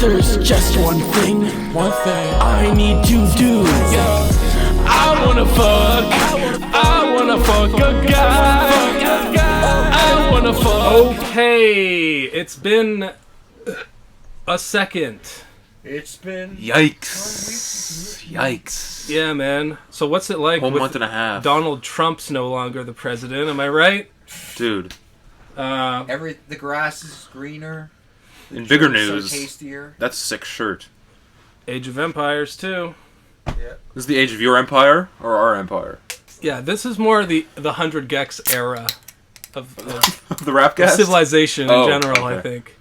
There's just one thing I need to do. I wanna fuck a guy. I wanna fuck. Okay, it's been a second. It's been... Yikes. Yeah, man. So what's it like Whole with month and a half. Donald Trump's no longer the president, am I right? Dude. The grass is greener. In bigger news, so tastier. that's a sick shirt. Age of Empires, too. Yeah. This is the age of your empire or our empire? Yeah, this is more the 100 Gex era of The Rapcast? civilization in general, okay. I think.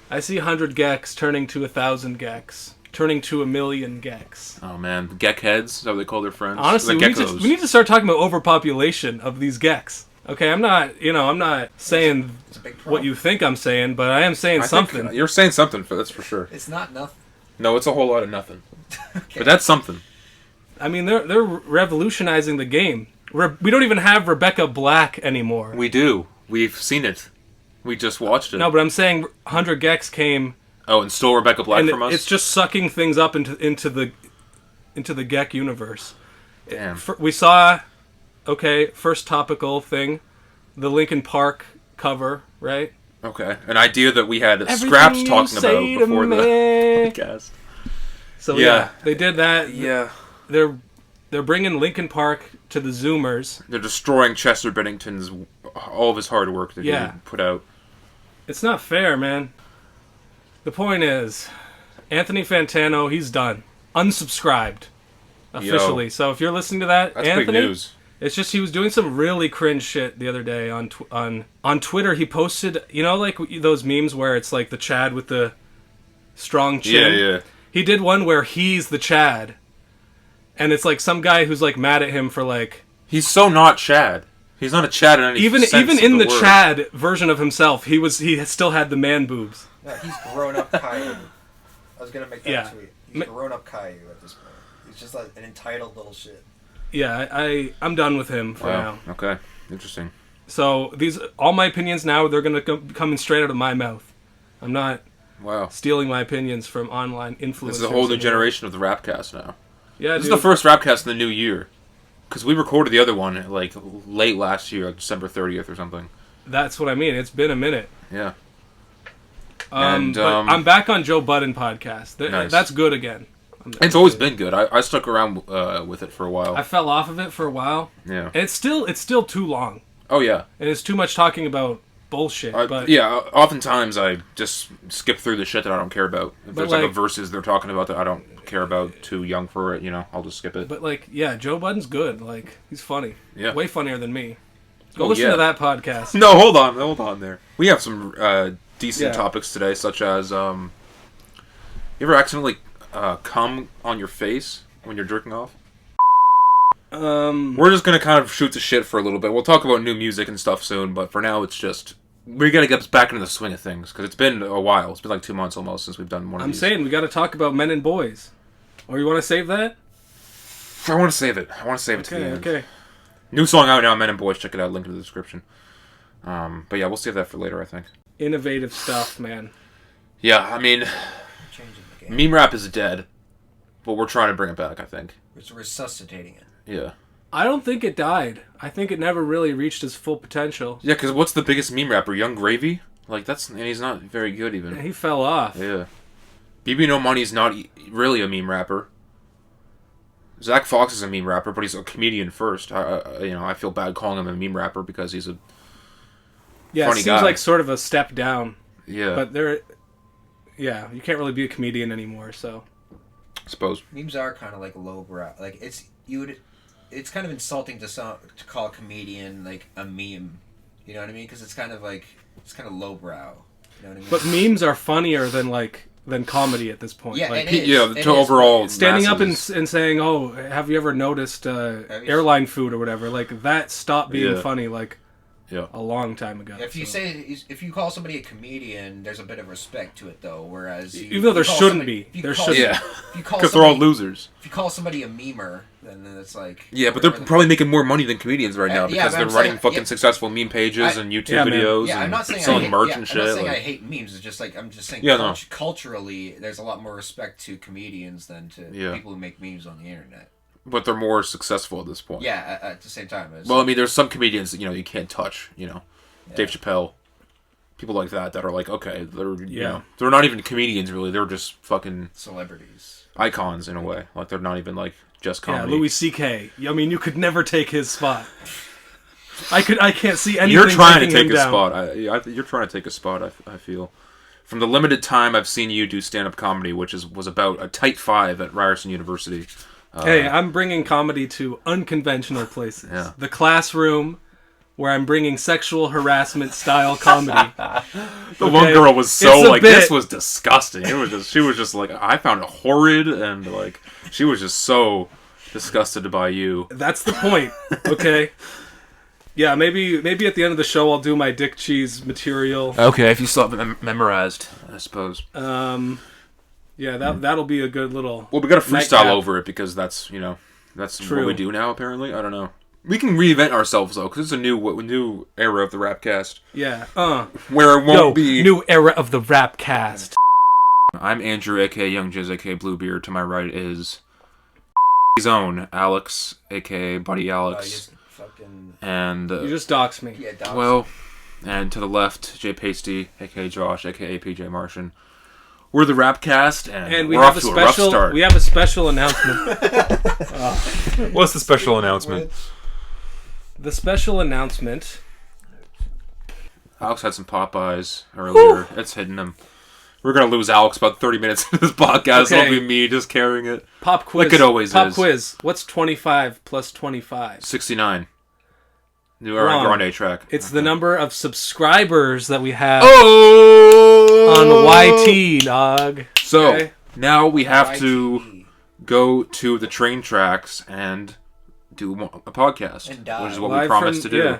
I see 100 Gex turning to 1,000 Gex, turning to 1,000,000 Gex. Oh man, Gek heads, is that what they call their friends? Honestly, The we need to start talking about overpopulation of these Gex. Okay, I'm not saying what you think I'm saying, but I am saying something. You're saying something, that's for sure. It's not nothing. No, it's a whole lot of nothing. Okay. But that's something. I mean, they're revolutionizing the game. We don't even have Rebecca Black anymore. We do. We've seen it. We just watched it. No, but I'm saying 100 Gex came. Oh, and stole Rebecca Black and from us? It's just sucking things up into the Gek universe. Damn. We saw, first topical thing, the Linkin Park cover, right? Okay. An idea that we had Everything scraps you talking say about to before the me. podcast. So Yeah. they did that. Yeah. They're bringing Linkin Park to the Zoomers. They're destroying Chester Bennington's, all of his hard work that he put out. It's not fair, man. The point is, Anthony Fantano, he's done. Unsubscribed. Officially. So if you're listening to that, That's Anthony, big news. it's just he was doing some really cringe shit the other day on Twitter. He posted, like those memes where it's like the Chad with the strong chin. Yeah. He did one where he's the Chad. And it's like some guy who's like mad at him for like... He's so not Chad. He's not a Chad in any sense Even of in the word. Chad version of himself, he still had the man boobs. No, he's grown up Caillou. I was going to make that tweet. He's grown up Caillou at this point. He's just like an entitled little shit. Yeah, I'm done with him for now. Okay, interesting. So all my opinions now, they're going to come straight out of my mouth. I'm not stealing my opinions from online influencers. This is a whole new generation of the Rapcast now. Yeah, This is the first Rapcast in the new year. Because we recorded the other one like late last year, like December 30th or something. That's what I mean. It's been a minute. Yeah. But I'm back on Joe Budden podcast. Nice. That's good again. It's always been good. I stuck around with it for a while. I fell off of it for a while. Yeah. And it's still too long. Oh, yeah. And it's too much talking about bullshit. But yeah, oftentimes I just skip through the shit that I don't care about. If there's like a verses they're talking about that I don't care about, too young for it, I'll just skip it. But Joe Budden's good. Like, he's funny. Yeah. Way funnier than me. Go listen to that podcast. No, hold on there. We have some decent topics today, such as you ever accidentally cum on your face when you're jerking off? We're just gonna kind of shoot the shit for a little bit. We'll talk about new music and stuff soon, but for now it's just we gotta get back into the swing of things because it's been a while. It's been like 2 months almost since we've done one of these. I'm saying we gotta talk about Men and Boys. Or you want to save that? I want to save it. To the end. Okay. New song out now, Men and Boys. Check it out. Link in the description. But yeah, we'll save that for later, I think. Innovative stuff, man. Yeah, I mean, Changing the game. meme rap is dead, but we're trying to bring it back, I think. We're resuscitating it. Yeah. I don't think it died. I think it never really reached its full potential. Yeah, because what's the biggest meme rapper? Young Gravy? Like, and he's not very good even. He fell off. Yeah. BB No Money's not really a meme rapper. Zach Fox is a meme rapper, but he's a comedian first. I feel bad calling him a meme rapper because he's a funny it seems guy. like sort of a step down. Yeah. But you can't really be a comedian anymore, so. I suppose. Memes are kind of like lowbrow. Like it's kind of insulting to call a comedian like a meme. You know what I mean? Because it's kind of lowbrow. You know what I mean? But memes are funnier than comedy at this point. Yeah, like, it is. To overall standing up and masses. saying, "Oh, have you ever noticed airline food or whatever?" Like that stopped being funny like Yeah. a long time ago. If you call somebody a comedian, there's a bit of respect to it, though. Whereas even though there shouldn't be, there shouldn't. Yeah, because they're all losers. If you call somebody a memer, then it's like but they're probably making more money than comedians right now because they're running fucking successful meme pages and YouTube videos I'm not and saying selling merch and shit. I'm not saying I hate memes. It's just like I'm just saying culturally, there's a lot more respect to comedians than to people who make memes on the internet. But they're more successful at this point. Yeah, at the same time. Well, I mean, there's some comedians that, you can't touch, Dave Chappelle, people like that are like, okay, they're, they're not even comedians, really. They're just fucking... celebrities. Icons, in a way. Like, they're not even, like, just comedy. Yeah, Louis C.K. I mean, you could never take his spot. I can't see anything. You're trying to take a spot. You're trying to take a spot, I feel. From the limited time I've seen you do stand-up comedy, which was about a tight 5 at Ryerson University... hey, I'm bringing comedy to unconventional places. Yeah. The classroom, where I'm bringing sexual harassment style comedy. The one girl was so like, this was disgusting. She was just like, I found it horrid, and like, she was just so disgusted by you. That's the point, okay? Yeah, maybe at the end of the show I'll do my dick cheese material. Okay, if you still have it memorized, I suppose. Yeah, that'll be a good little... Well, we got to freestyle over it because that's True. what we do now, apparently. I don't know. We can reinvent ourselves, though, because it's a new era of the Rapcast. Yeah. Where it won't be... New era of the Rapcast. I'm Andrew, a.k.a. Young Jizz, a.k.a. Bluebeard. To my right is... his own Alex, a.k.a. Buddy Alex. And... you just doxed me. Yeah, doxed. Well, and to the left, Jay Pasty, a.k.a. Josh, a.k.a. PJ Martian. We're the Rapcast, and we're off to a rough start. We have a special announcement. What's the special announcement? The special announcement... Alex had some Popeyes earlier. It's hitting him. We're going to lose Alex about 30 minutes into this podcast. Okay. It'll be me just carrying it. Pop quiz. Like it always is. Pop quiz. What's 25 plus 25? 69. New Ariana Grande track. It's the number of subscribers that we have on YT, dog. So, now we have to go to the train tracks and do a podcast, which is what we promised to do. Yeah.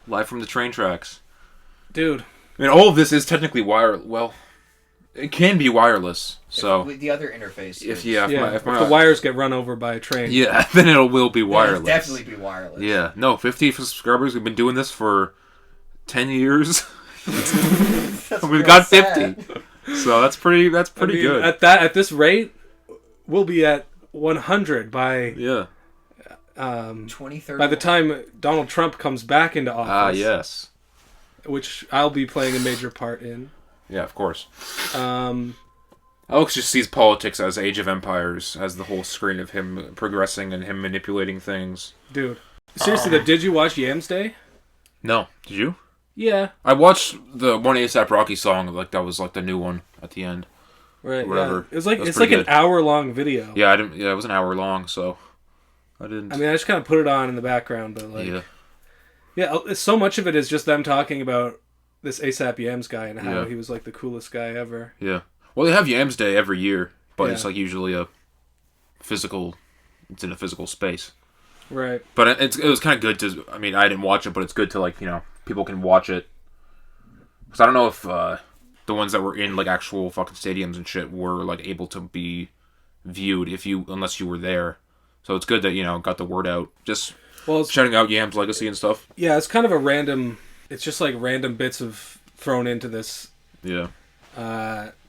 Live from the train tracks. Dude. I mean, all of this is technically well, it can be wireless, so... With the other interface. If the wires get run over by a train. Yeah, then it will be wireless. It'll definitely be wireless. Yeah. No, 50 subscribers. We've been doing this for 10 years. We've got 50. So that's pretty good. At this rate, we'll be at 100 by 2030. by the time Donald Trump comes back into office. Yes. Which I'll be playing a major part in. Yeah, of course. Alex just sees politics as Age of Empires, as the whole screen of him progressing and him manipulating things. Dude. Seriously, did you watch Yams Day? No. Did you? Yeah. I watched the one A$AP Rocky song, like that was like the new one at the end. Right. Whatever. Yeah. It's like an hour-long video. Yeah, it was an hour long, so I didn't... I mean, I just kind of put it on in the background, but like... Yeah, so much of it is just them talking about this A$AP Yams guy and how he was like the coolest guy ever. Yeah. Well, they have Yams Day every year, but it's like usually it's in a physical space. Right. But it was kind of good to, I mean, I didn't watch it, but it's good to like, people can watch it. Because I don't know if the ones that were in like actual fucking stadiums and shit were like able to be viewed unless you were there. So it's good that, got the word out. Just shouting out Yams' legacy and stuff. Yeah, it's kind of a random... It's just like random bits of thrown into this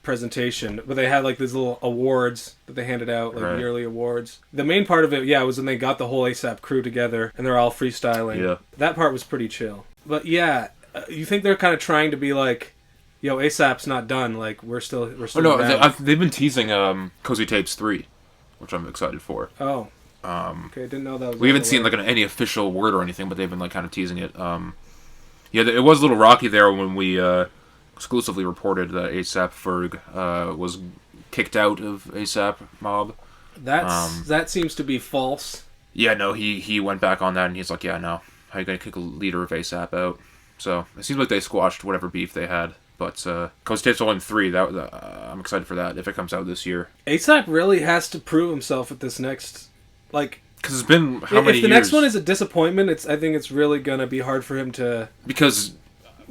presentation. But they had like these little awards that they handed out, like yearly awards. The main part of it, was when they got the whole A$AP crew together and they're all freestyling. Yeah. That part was pretty chill. But yeah, you think they're kind of trying to be like, yo, A$AP's not done. Like, we're still around. They've been teasing Cozy Tapes 3, which I'm excited for. Oh. Okay, didn't know that was... We haven't seen like any official word or anything, but they've been like kind of teasing it. It was a little rocky there when we exclusively reported that A$AP Ferg was kicked out of A$AP Mob. That seems to be false. Yeah, no, he went back on that and he's like, yeah, no, how are you going to kick a leader of A$AP out? So it seems like they squashed whatever beef they had. But Cozy Tapes Volume 3, I'm excited for that if it comes out this year. A$AP really has to prove himself at this next... Like, Because it's been how many years? If the next one is a disappointment, I think it's really gonna be hard for him to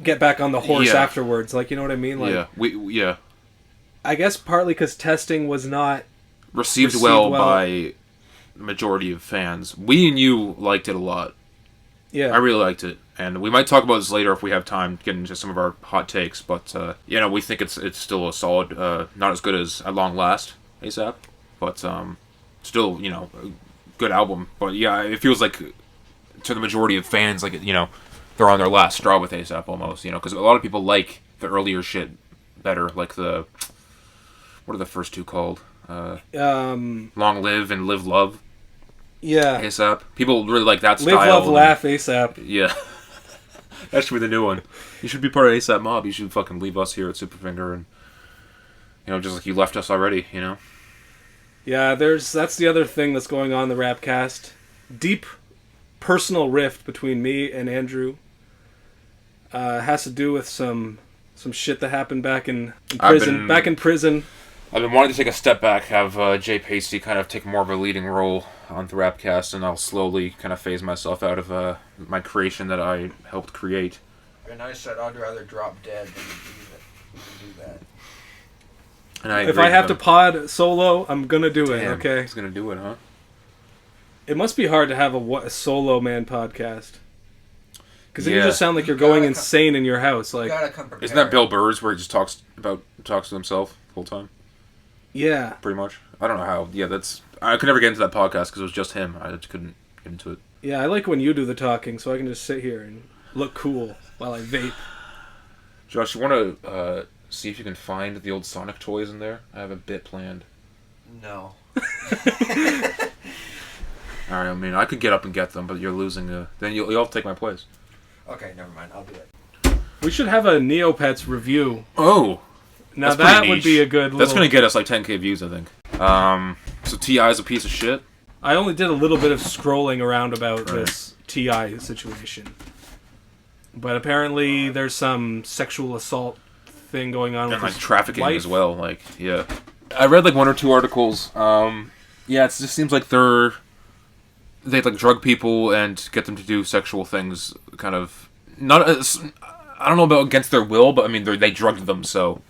get back on the horse afterwards. Like, you know what I mean? Like, yeah. I guess partly because testing was not received well by the majority of fans. We and you liked it a lot. Yeah, I really liked it, and we might talk about this later if we have time, get into some of our hot takes. But we think it's still a solid, not as good as At Long Last ASAP, but still a good album. But yeah, it feels like to the majority of fans, like they're on their last straw with ASAP almost. Because a lot of people like the earlier shit better, like what are the first two called? Long Live and Live Love. Yeah. ASAP. People really like that style. Live, Love, Laugh, ASAP. Yeah. That should be the new one. You should be part of ASAP Mob. You should fucking leave us here at SuperFinger and, just like you left us already, Yeah, that's the other thing that's going on in the Rapcast. Deep personal rift between me and Andrew. Has to do with some shit that happened back in prison. Back in prison. I've been wanting to take a step back, have Jay Pasty kind of take more of a leading role on the Rapcast, and I'll slowly kind of phase myself out of my creation that I helped create. And I said I'd rather drop dead than do that. And if I have to pod solo, I'm gonna do it. Okay, he's gonna do it, huh? It must be hard to have a solo man podcast. Because then you just sound like you're going insane in your house. Like, isn't that Bill Burr's where he just talks to himself the whole time? Yeah, pretty much. I don't know how. Yeah, I could never get into that podcast because it was just him. I just couldn't get into it. Yeah, I like when you do the talking, so I can just sit here and look cool while I vape. Josh, you want to see if you can find the old Sonic toys in there? I have a bit planned. No. All right, I mean, I could get up and get them, but you're losing. Then you'll have to take my place. Okay, never mind. I'll do it. We should have a Neopets review. Oh. Now that would be a good That's going to get us like 10k views, I think. So T.I. is a piece of shit? I only did a little bit of scrolling around about this T.I. situation. But apparently there's some sexual assault thing going on. And like trafficking as well. Like, yeah. I read like one or two articles. Yeah, it just seems like they like drug people and get them to do sexual things, kind of not. I don't know about against their will, but I mean they drugged them, so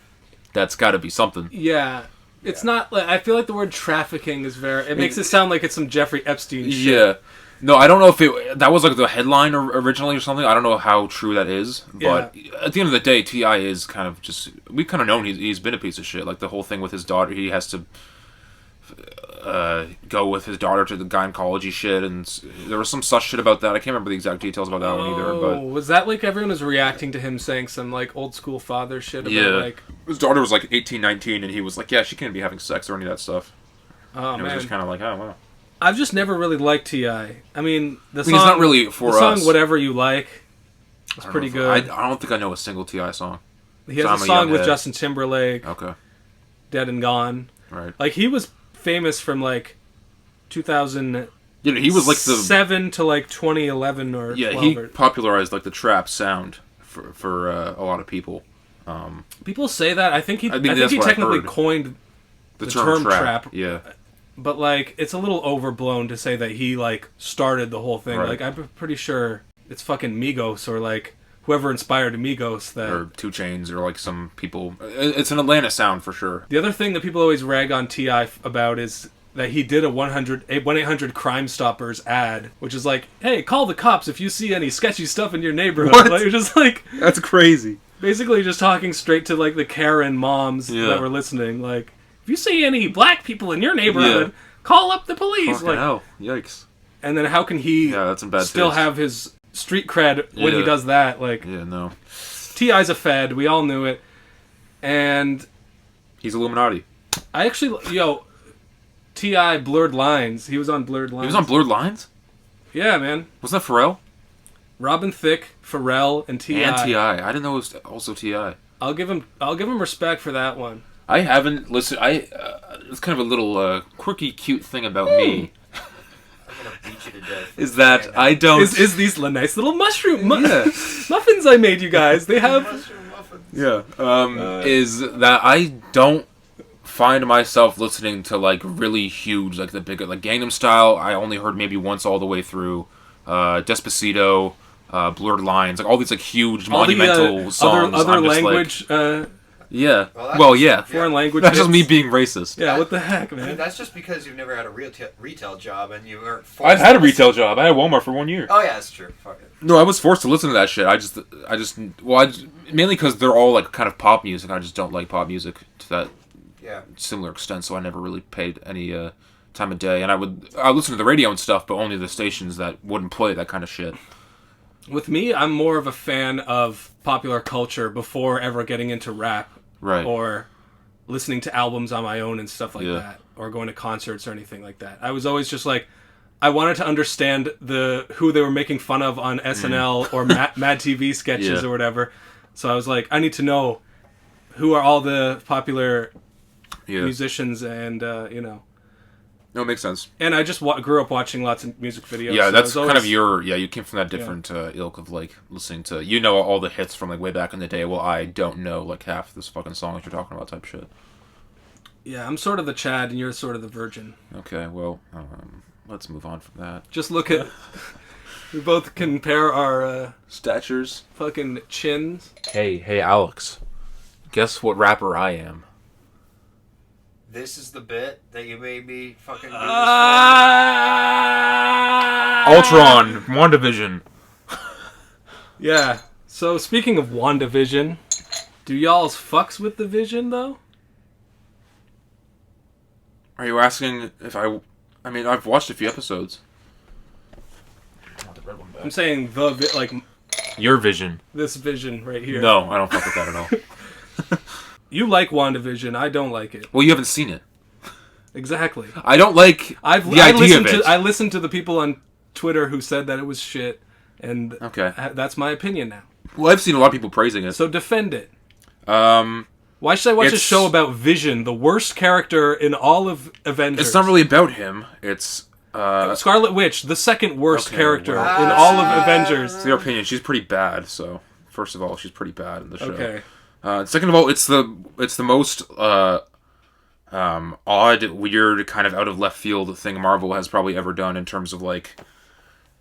that's got to be something. Yeah, it's not. Like, I feel like the word trafficking is very. It makes it sound like it's some Jeffrey Epstein shit. Yeah. No, I don't know if that was like the headline originally or something. I don't know how true that is, but at the end of the day, T.I. is kind of just. We've kind of known he's been a piece of shit. Like the whole thing with his daughter, he has to. Go with his daughter to the gynecology shit, and there was some sus shit about that. I can't remember the exact details about that one either. But was that like everyone was reacting to him saying some like old school father shit about like his daughter was like 18, 19, and he was like, yeah, she can't be having sex or any of that stuff. Oh and man, it was just kind of like, oh wow. I've just never really liked T.I. I mean, the song. It's not really for the us. song "Whatever You Like" is pretty good. I don't think I know a single T.I. song. He has a song with Justin Timberlake. Okay. Dead and Gone. Right. Like he was famous from like 2000. Yeah, he was like the 7 to like 2011 or 12 he popularized like the trap sound for a lot of people. People say that. I think he technically coined the term trap. Yeah. But like it's a little overblown to say that he like started the whole thing. Right. Like I'm pretty sure it's fucking Migos or like whoever inspired Migos that or 2 Chainz or like some people. It's an Atlanta sound for sure. The other thing that people always rag on T.I. about is that he did a 1-800 Crime Stoppers ad, which is like, hey, call the cops if you see any sketchy stuff in your neighborhood. What? Like, just like that's crazy. Basically, just talking straight to like the Karen moms that were listening. Like, if you see any black people in your neighborhood, call up the police. Fucking like, hell, yikes! And then how can he that's in bad still taste. have his street cred when he does that? Like, no. T.I.'s a Fed. We all knew it, and he's Illuminati. I actually, T.I. Blurred Lines. He was on Blurred Lines. He was on Blurred Lines? Yeah, man. Wasn't that Pharrell? Robin Thicke, Pharrell, and T.I. And T.I. I didn't know it was also T.I. I'll give him respect for that one. I haven't listened. It's kind of a little quirky, cute thing about me. I'm gonna beat you to death. Is that I don't... Is these nice little mushroom muffins I made you guys. They have... Mushroom muffins. Yeah. Is that I don't find myself listening to like really huge, like the bigger, like Gangnam Style. I only heard maybe once all the way through. Despacito, Blurred Lines, like all these like huge monumental songs. Other language. Yeah. Well, yeah. Foreign language. That's just me being racist. Yeah. What the heck, man? I mean, that's just because you've never had a retail job and you weren't forced. I've had a retail job. I had Walmart for 1 year. Oh yeah, that's true. Fuck it. No, I was forced to listen to that shit. Mainly because they're all like kind of pop music. I just don't like pop music to that similar extent, so I never really paid any time of day. And I listen to the radio and stuff, but only the stations that wouldn't play that kind of shit. With me, I'm more of a fan of popular culture before ever getting into rap. Right. Or listening to albums on my own and stuff like that. Or going to concerts or anything like that. I was always just like, I wanted to understand who they were making fun of on SNL or Mad TV sketches or whatever. So I was like, I need to know who are all the popular musicians and, No, it makes sense. And I just grew up watching lots of music videos. Yeah, so that's kind of you came from that different ilk of, like, listening to, all the hits from, like, way back in the day. Well, I don't know, like, half this fucking song that you're talking about type shit. Yeah, I'm sort of the Chad and you're sort of the Virgin. Okay, well, let's move on from that. Just look at... we both compare our... statures. Fucking chins. Hey, Alex. Guess what rapper I am? This is the bit that you made me fucking do Ultron, WandaVision. Yeah. So speaking of WandaVision, do y'all's fucks with the Vision though? Are you asking if I mean, I've watched a few episodes. I'm saying your Vision. This Vision right here. No, I don't fuck with that at all. You like WandaVision, I don't like it. Well, you haven't seen it. Exactly. I don't like the idea of it. I listened to the people on Twitter who said that it was shit, and that's my opinion now. Well, I've seen a lot of people praising it. So defend it. Why should I watch a show about Vision, the worst character in all of Avengers? It's not really about him. It's Scarlet Witch, the second worst character in all of Avengers. It's your opinion. She's pretty bad. So first of all, she's pretty bad in the show. Okay. Second of all, it's the most odd, weird, kind of out of left field thing Marvel has probably ever done in terms of like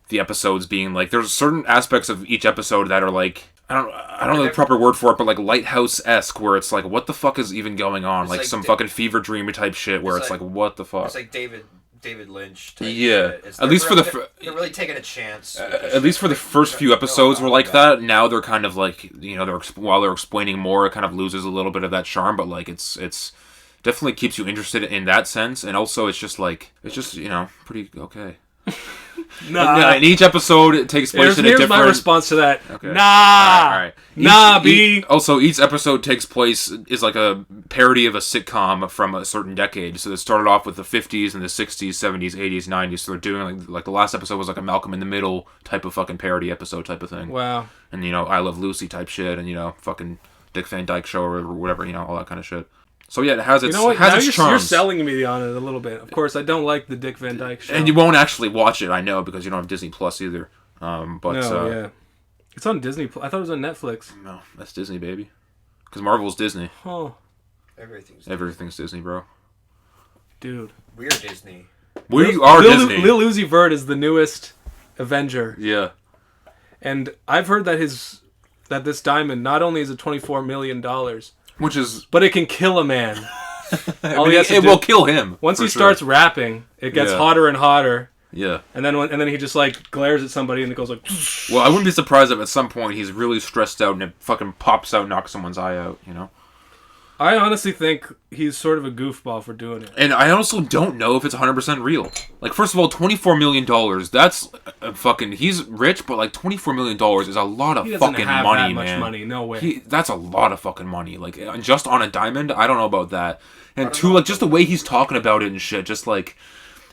the episodes being like, there's certain aspects of each episode that are like, I don't know the proper word for it, but like Lighthouse-esque, where it's like, what the fuck is even going on? Like some fucking fever dream type shit where it's like, what the fuck? It's like David Lynch type shit. At least they're really taking a chance. At least for the first few episodes were like that. Now they're kind of like, while they're explaining more, it kind of loses a little bit of that charm, but like it's definitely keeps you interested in that sense, and also it's just pretty okay. Nah. And each episode it takes place in a different... Here's my response to that. Okay. Nah. All right. Nah, B. Also, each episode takes place is like a parody of a sitcom from a certain decade. So it started off with the 50s and the 60s, 70s, 80s, 90s. So they're doing like the last episode was like a Malcolm in the Middle type of fucking parody episode type of thing. Wow. And, I Love Lucy type shit and, fucking Dick Van Dyke Show or whatever, all that kind of shit. So yeah, it has its charms. You're selling me on it a little bit. Of course, I don't like the Dick Van Dyke Show. And you won't actually watch it, I know, because you don't have Disney Plus either. It's on Disney. I thought it was on Netflix. No, that's Disney, baby. Because Marvel's Disney. Oh. Everything's Disney, bro. Dude. We're Disney. We are Disney. Lil Uzi Vert is the newest Avenger. Yeah. And I've heard that this diamond not only is it $24 million... But it can kill a man. It will kill him. Once he starts rapping, it gets hotter and hotter. Yeah. And then he just like glares at somebody and it goes like... Well, I wouldn't be surprised if at some point he's really stressed out and it fucking pops out and knocks someone's eye out, I honestly think he's sort of a goofball for doing it. And I also don't know if it's 100% real. Like, first of all, $24 million, that's fucking... He's rich, but like $24 million is a lot of fucking money, man. Much money, no way. That's a lot of fucking money. Like, just on a diamond, I don't know about that. And two, like, just the way he's talking about it and shit, just like...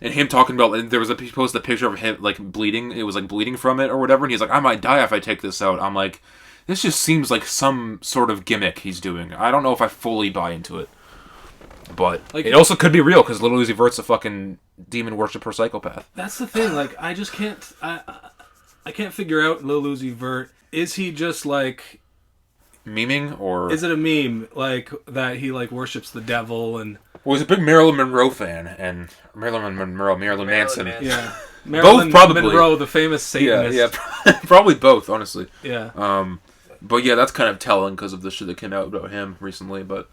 And him talking about... And there was he posted a picture of him, like, bleeding. It was, like, bleeding from it or whatever. And he's like, I might die if I take this out. I'm like... This just seems like some sort of gimmick he's doing. I don't know if I fully buy into it. But like, it also could be real, because Lil Uzi Vert's a fucking demon worshiper psychopath. That's the thing. Like, I just can't... I can't figure out Lil Uzi Vert. Is he just like... memeing, or is it a meme like that he like worships the devil and? Well, he's a big Marilyn Monroe fan, and Marilyn Manson. Yeah, Both probably. Monroe, the famous Satanist. Yeah, probably both, honestly. Yeah. But yeah, that's kind of telling because of the shit that came out about him recently. But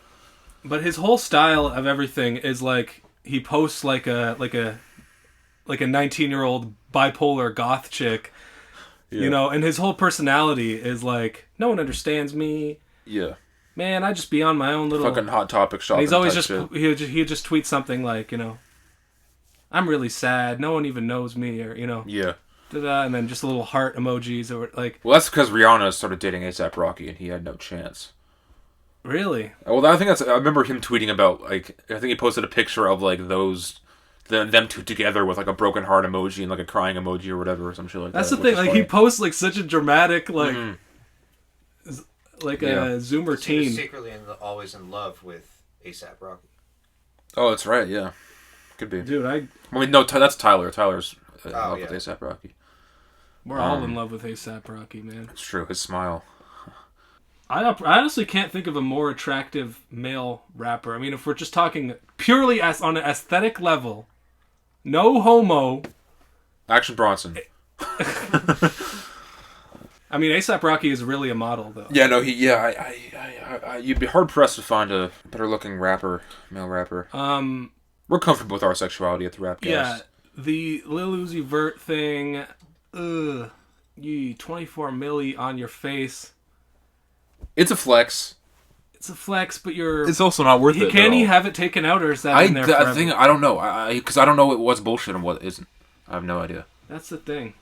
his whole style of everything is like he posts like a 19-year-old bipolar goth chick, you know, and his whole personality is like no one understands me. Yeah. Man, I just be on my own little fucking Hot Topic shopping. He's always just he'll just tweet something like, you know, I'm really sad. No one even knows me, or you know. Yeah. And then just a little heart emojis or like. Well, that's because Rihanna started dating A$AP Rocky, and he had no chance. Really? Well, I think I remember him tweeting about like I think he posted a picture of like them two together with like a broken heart emoji and like a crying emoji or whatever or some shit like that's that. That's the thing. Like funny. He posts like such a dramatic like. Like a Zoomer teen. He was secretly always in love with A$AP Rocky. Oh, that's right. Yeah, could be. Dude, I mean, no, that's Tyler. Tyler's in love with A$AP Rocky. We're all in love with A$AP Rocky, man. It's true. His smile. I honestly can't think of a more attractive male rapper. I mean, if we're just talking purely on an aesthetic level, no homo. Action Bronson. I mean, A$AP Rocky is really a model, though. Yeah, no, you'd be hard pressed to find a better looking male rapper. We're comfortable with our sexuality at the Rapcast. Yeah, the Lil Uzi Vert thing. 24 milli on your face. It's a flex. It's a flex, but you're. It's also not worth it. Can he have it taken out, or is that in there forever? I don't know. Because I don't know what's bullshit and what isn't. I have no idea. That's the thing.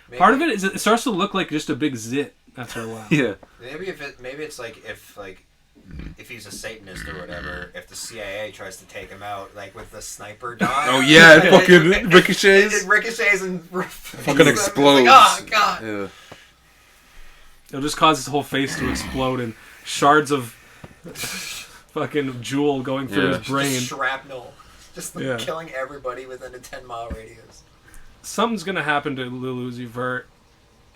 Maybe. Part of it is it starts to look like just a big zit after a while. Yeah. Maybe it's like if he's a Satanist or whatever, if the CIA tries to take him out like with the sniper dot. Oh yeah, it fucking ricochets. It ricochets and fucking explodes. Like, oh god. Yeah. It'll just cause his whole face to explode and shards of fucking jewel going through his brain. Just shrapnel. Just killing everybody within a 10-mile radius. Something's going to happen to Lil Uzi Vert,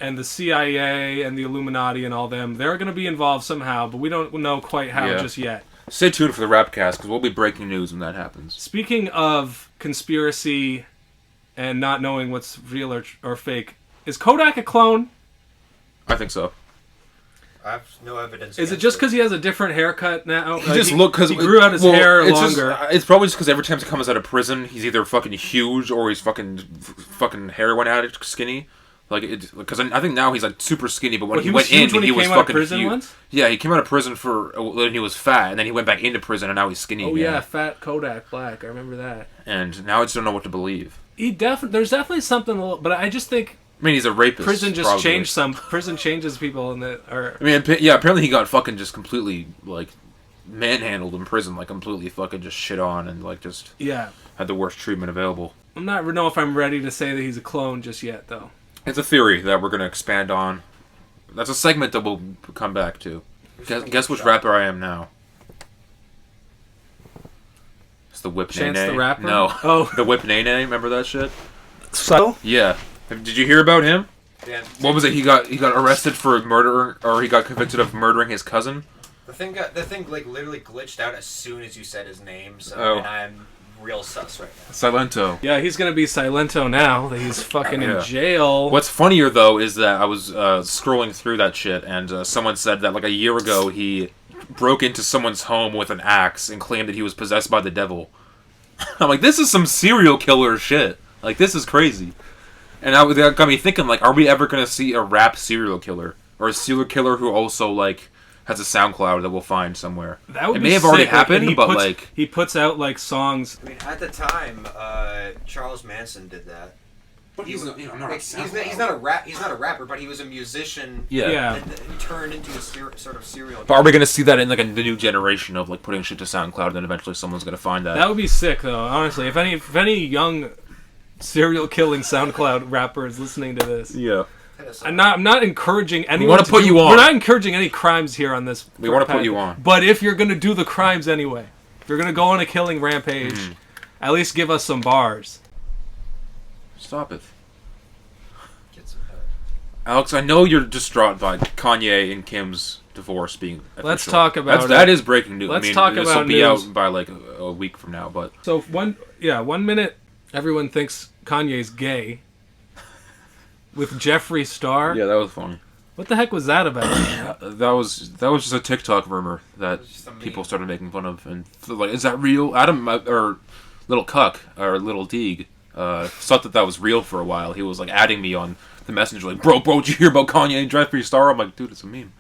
and the CIA and the Illuminati and all them. They're going to be involved somehow, but we don't know quite how just yet. Stay tuned for the Rapcast, because we'll be breaking news when that happens. Speaking of conspiracy and not knowing what's real or fake, is Kodak a clone? I think so. I have no evidence. Is it just because he has a different haircut now? He just look because he grew out his hair longer. It's probably just because every time he comes out of prison, he's either fucking huge or he's fucking heroin addict skinny. Because I think now he's like super skinny, but when he went in, he was fucking huge. Once? Yeah, he came out of prison when he was fat, and then he went back into prison, and now he's skinny. Oh again. Yeah, fat Kodak Black. I remember that. And now I just don't know what to believe. There's definitely something, but I just think. I mean, he's a rapist. Prison just changed Prison changes people, I mean, yeah. Apparently, he got fucking just completely like manhandled in prison, like completely fucking just shit on, and like just had the worst treatment available. I'm not know if I'm ready to say that he's a clone just yet, though. It's a theory that we're going to expand on. That's a segment that we'll come back to. Guess which rapper I am now. It's the Whip Chance Nene. the Rapper? No. The Whip Nene. Remember that shit? So? Yeah. Did you hear about him? Yeah. What was it? He got arrested for murder, or he got convicted of murdering his cousin? The thing like literally glitched out as soon as you said his name, and I'm real sus right now. Silento. Yeah, he's gonna be Silento now that he's fucking in jail. What's funnier though is that I was scrolling through that shit, and someone said that like a year ago he broke into someone's home with an axe and claimed that he was possessed by the devil. I'm like, this is some serial killer shit. Like, this is crazy. And that got me thinking, like, are we ever gonna see a rap serial killer, or a serial killer who also like has a SoundCloud that we'll find somewhere? That would it be may have already happened, but he puts out like songs. I mean, at the time, Charles Manson did that. But he's not a rapper, but he was a musician. Yeah. And he turned into a sort of serial killer. But are we gonna see that in like the new generation of like putting shit to SoundCloud, and then eventually someone's gonna find that? That would be sick, though. Honestly, if any young serial killing SoundCloud rapper is listening to this, yeah. I'm not encouraging anyone. We want to put you on. We're not encouraging any crimes here on this. We want to put you on. But if you're gonna do the crimes anyway, if you're gonna go on a killing rampage, at least give us some bars. Stop it. Get some help. Alex, I know you're distraught by Kanye and Kim's divorce being official. Let's talk about that is breaking news. Let's talk about this will be news. out by like a week from now, but... So, 1 minute, everyone thinks Kanye's gay. With Jeffree Star. Yeah, that was funny. What the heck was that about? That was just a TikTok rumor that people started making fun of, and like, is that real? Adam or Little Cuck or Little Deeg thought that was real for a while. He was like adding me on the messenger, like, bro, did you hear about Kanye and Jeffree Star? I'm like, dude, it's a meme.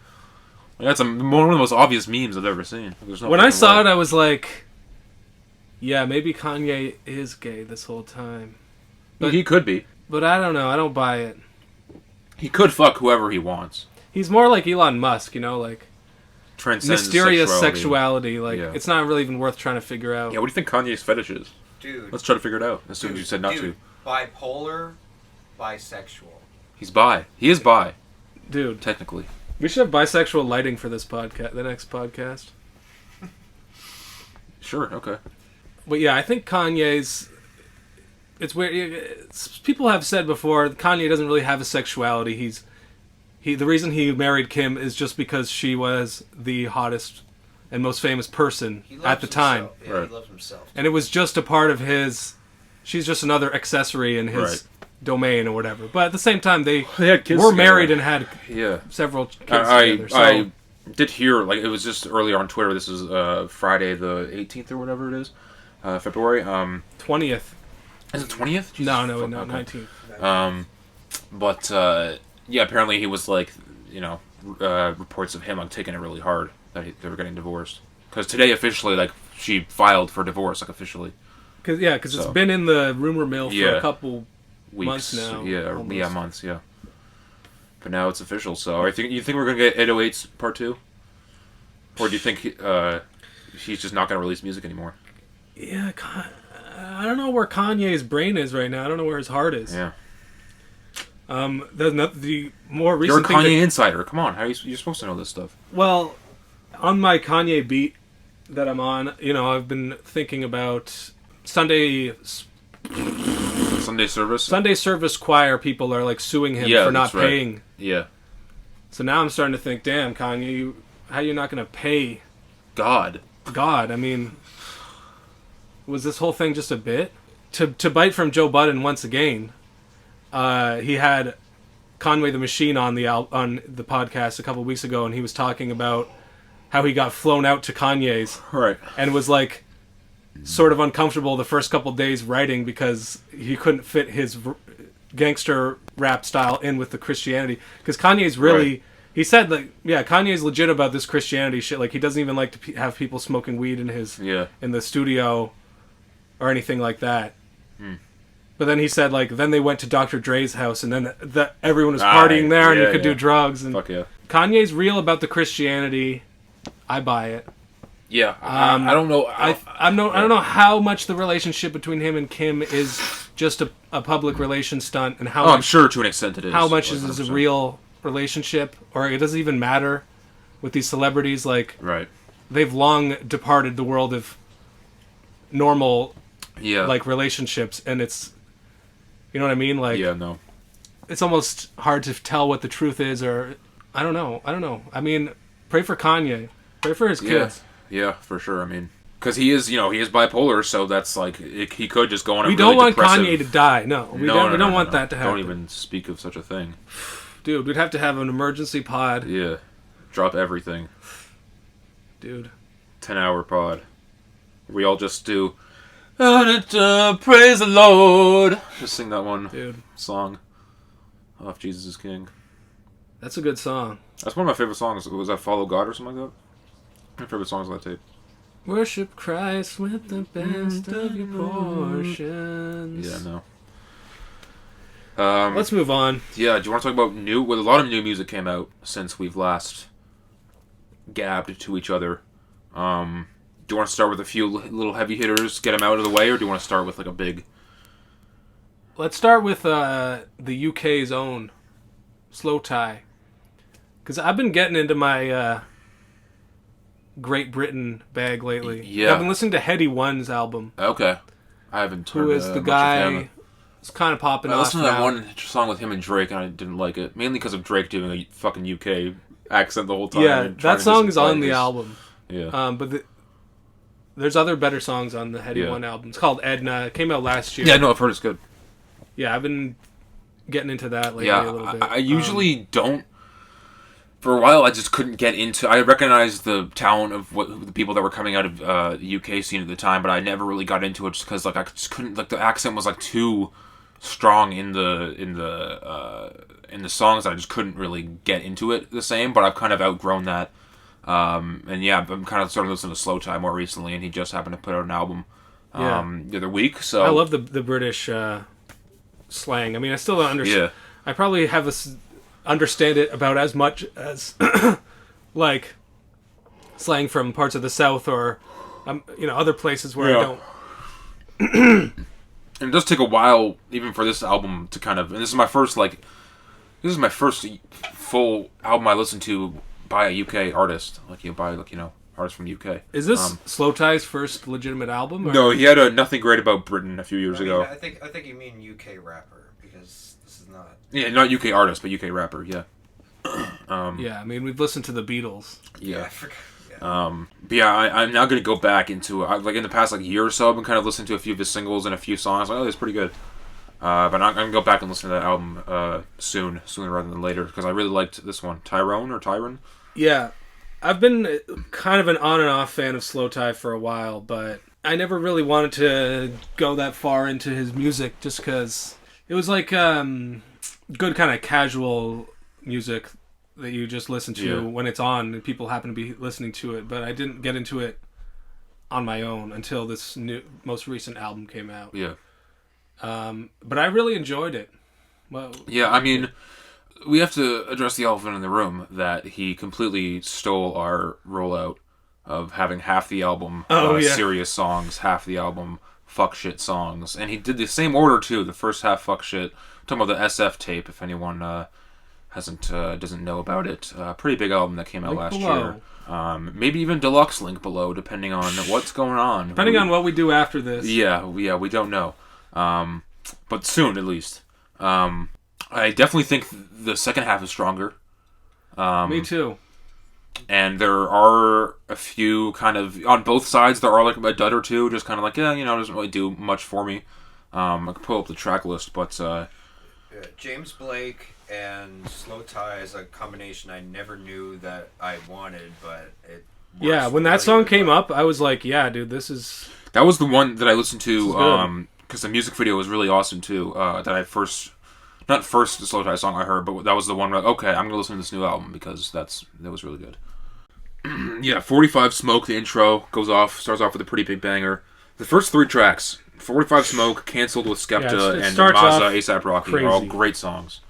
Like, that's one of the most obvious memes I've ever seen. When I saw it, I was like, yeah, maybe Kanye is gay this whole time. But he could be. But I don't know. I don't buy it. He could fuck whoever he wants. He's more like Elon Musk, like transcends mysterious sexuality. Like, yeah. It's not really even worth trying to figure out. Yeah, what do you think Kanye's fetish is? Dude. Let's try to figure it out. As soon as you said not to. Bipolar, bisexual. He's bi. He is bi. Dude. Technically. We should have bisexual lighting for this podcast, the next podcast. Sure, okay. But yeah, I think Kanye's... It's weird. People have said before, Kanye doesn't really have a sexuality. The reason he married Kim is just because she was the hottest and most famous person at the time. Yeah, right. He loves himself. And it was just a part of his... She's just another accessory in his domain or whatever. But at the same time, they had kids were together. married and had several kids together. So. I did hear, like, it was just earlier on Twitter, this is Friday the 18th or whatever it is, February. 20th. Is it 20th? Jesus, No, okay. 19th. But yeah, apparently he was like, reports of him like taking it really hard that they were getting divorced. Because today officially, like, she filed for divorce, like, officially. Because it's been in the rumor mill for a couple weeks months now. Yeah, months, yeah. But now it's official. So you think we're gonna get 808's part 2, or do you think he's just not gonna release music anymore? Yeah, I don't know where Kanye's brain is right now. I don't know where his heart is. Yeah. The more recent. You're a Kanye insider. Come on, you're supposed to know this stuff. Well, on my Kanye beat that I'm on, I've been thinking about Sunday service. Sunday service choir people are like suing him for not paying. Right. Yeah. So now I'm starting to think, damn, Kanye, how are you not going to pay God? I mean, was this whole thing just a bit? To bite from Joe Budden once again, he had Conway the Machine on the podcast a couple weeks ago, and he was talking about how he got flown out to Kanye's, right, and was like sort of uncomfortable the first couple days writing because he couldn't fit his gangster rap style in with the Christianity. Because Kanye's really, he said Kanye's legit about this Christianity shit. Like, he doesn't even like to have people smoking weed in in the studio or anything like that. But then he said, like, then they went to Dr. Dre's house, and then everyone was partying there, and you could do drugs. And fuck yeah. Kanye's real about the Christianity. I buy it. Yeah, I don't know. I don't know how much the relationship between him and Kim is just a public relation stunt, and how. I'm sure to an extent it is. How much is a real relationship, or it doesn't even matter with these celebrities. Like, they've long departed the world of normal, like, relationships, and it's, you know what I mean? Like, it's almost hard to tell what the truth is, or I don't know. I mean, pray for Kanye. Pray for his kids. Yeah, for sure. I mean, because he is bipolar, so that's like he could just go on. We don't want Kanye to die. No, we don't want that to happen. Don't even speak of such a thing, dude. We'd have to have an emergency pod. Yeah, drop everything, dude. 10-hour pod. We all just do. Praise the Lord. Just sing that one song off Jesus is King. That's a good song. That's one of my favorite songs. Was that Follow God or something like that? My favorite songs on that tape. Worship Christ with the best of your portions. Yeah, no. Let's move on. Yeah, do you want to talk about new? Well, a lot of new music came out since we've last gabbed to each other. Do you want to start with a few little heavy hitters, get them out of the way, or do you want to start with like a big? Let's start with the UK's own Slow Tie, because I've been getting into my Great Britain bag lately. Yeah, I've been listening to Heady One's album. Okay, I haven't. Who is the guy It's kind of popping I off listened to that now. one song with him and Drake, and I didn't like it. Mainly because of Drake doing a fucking UK accent the whole time. Yeah, and trying that to song just is on play the his- album. Yeah. But there's other better songs on the Heady One album. It's called Edna. It came out last year. Yeah, no, I've heard it's good. Yeah, I've been getting into that lately Yeah, a little bit. I usually don't. For a while, I just couldn't get into. I recognized the talent of the people that were coming out of the UK scene at the time, but I never really got into it just because I just couldn't. The accent was too strong in the songs that I just couldn't really get into it the same. But I've kind of outgrown that. And yeah, I'm kind of starting to listen to Slow Tie more recently, and he just happened to put out an album the other week. So I love the British slang. I mean, I still don't understand. Yeah. I probably understand it about as much as like slang from parts of the South or other places where I don't. And it does take a while, even for this album, to kind of. And this is my first full album I listened to by a UK artist, artists from UK. Is this Slow Tie's first legitimate album? Or? No, he had a Nothing Great About Britain a few years ago. I think you mean UK rapper because this is not. Yeah, not UK artist, but UK rapper. Yeah. Yeah, I mean we've listened to the Beatles. Yeah. I forgot. Yeah. But yeah, I'm now going to go back into in the past year or so. I've been kind of listening to a few of his singles and a few songs. Like, oh, that's pretty good. But I'm going to go back and listen to that album sooner rather than later because I really liked this one, Tyron. Yeah, I've been kind of an on and off fan of Slow Tie for a while, but I never really wanted to go that far into his music just because it was like good kind of casual music that you just listen to when it's on and people happen to be listening to it, but I didn't get into it on my own until this most recent album came out. Yeah. But I really enjoyed it. Well, yeah, I mean, we have to address the elephant in the room that he completely stole our rollout of having half the album serious songs, half the album fuck shit songs, and he did the same order too. The first half fuck shit. I'm talking about the SF tape. If anyone doesn't know about it, pretty big album that came out last year. Maybe even deluxe link below, depending on what's going on. Depending on what we do after this. Yeah, we don't know. But soon, at least. I definitely think the second half is stronger. Me too. And there are a few kind of, on both sides, there are like a dud or two, just kind of like, doesn't really do much for me. I could pull up the track list, but... James Blake and Slow Tie is a combination I never knew that I wanted, but it works. Yeah, when that song came up, I was like, yeah, dude, this is... That was the one that I listened to, because the music video was really awesome, too, that I not first the Slow Tie song I heard, but that was the one where, okay, I'm going to listen to this new album, because that was really good. Yeah, 45 Smoke, the intro, starts off with a pretty big banger. The first three tracks, 45 Smoke, Cancelled with Skepta, and Mazza, A$AP Rocky, are all great songs.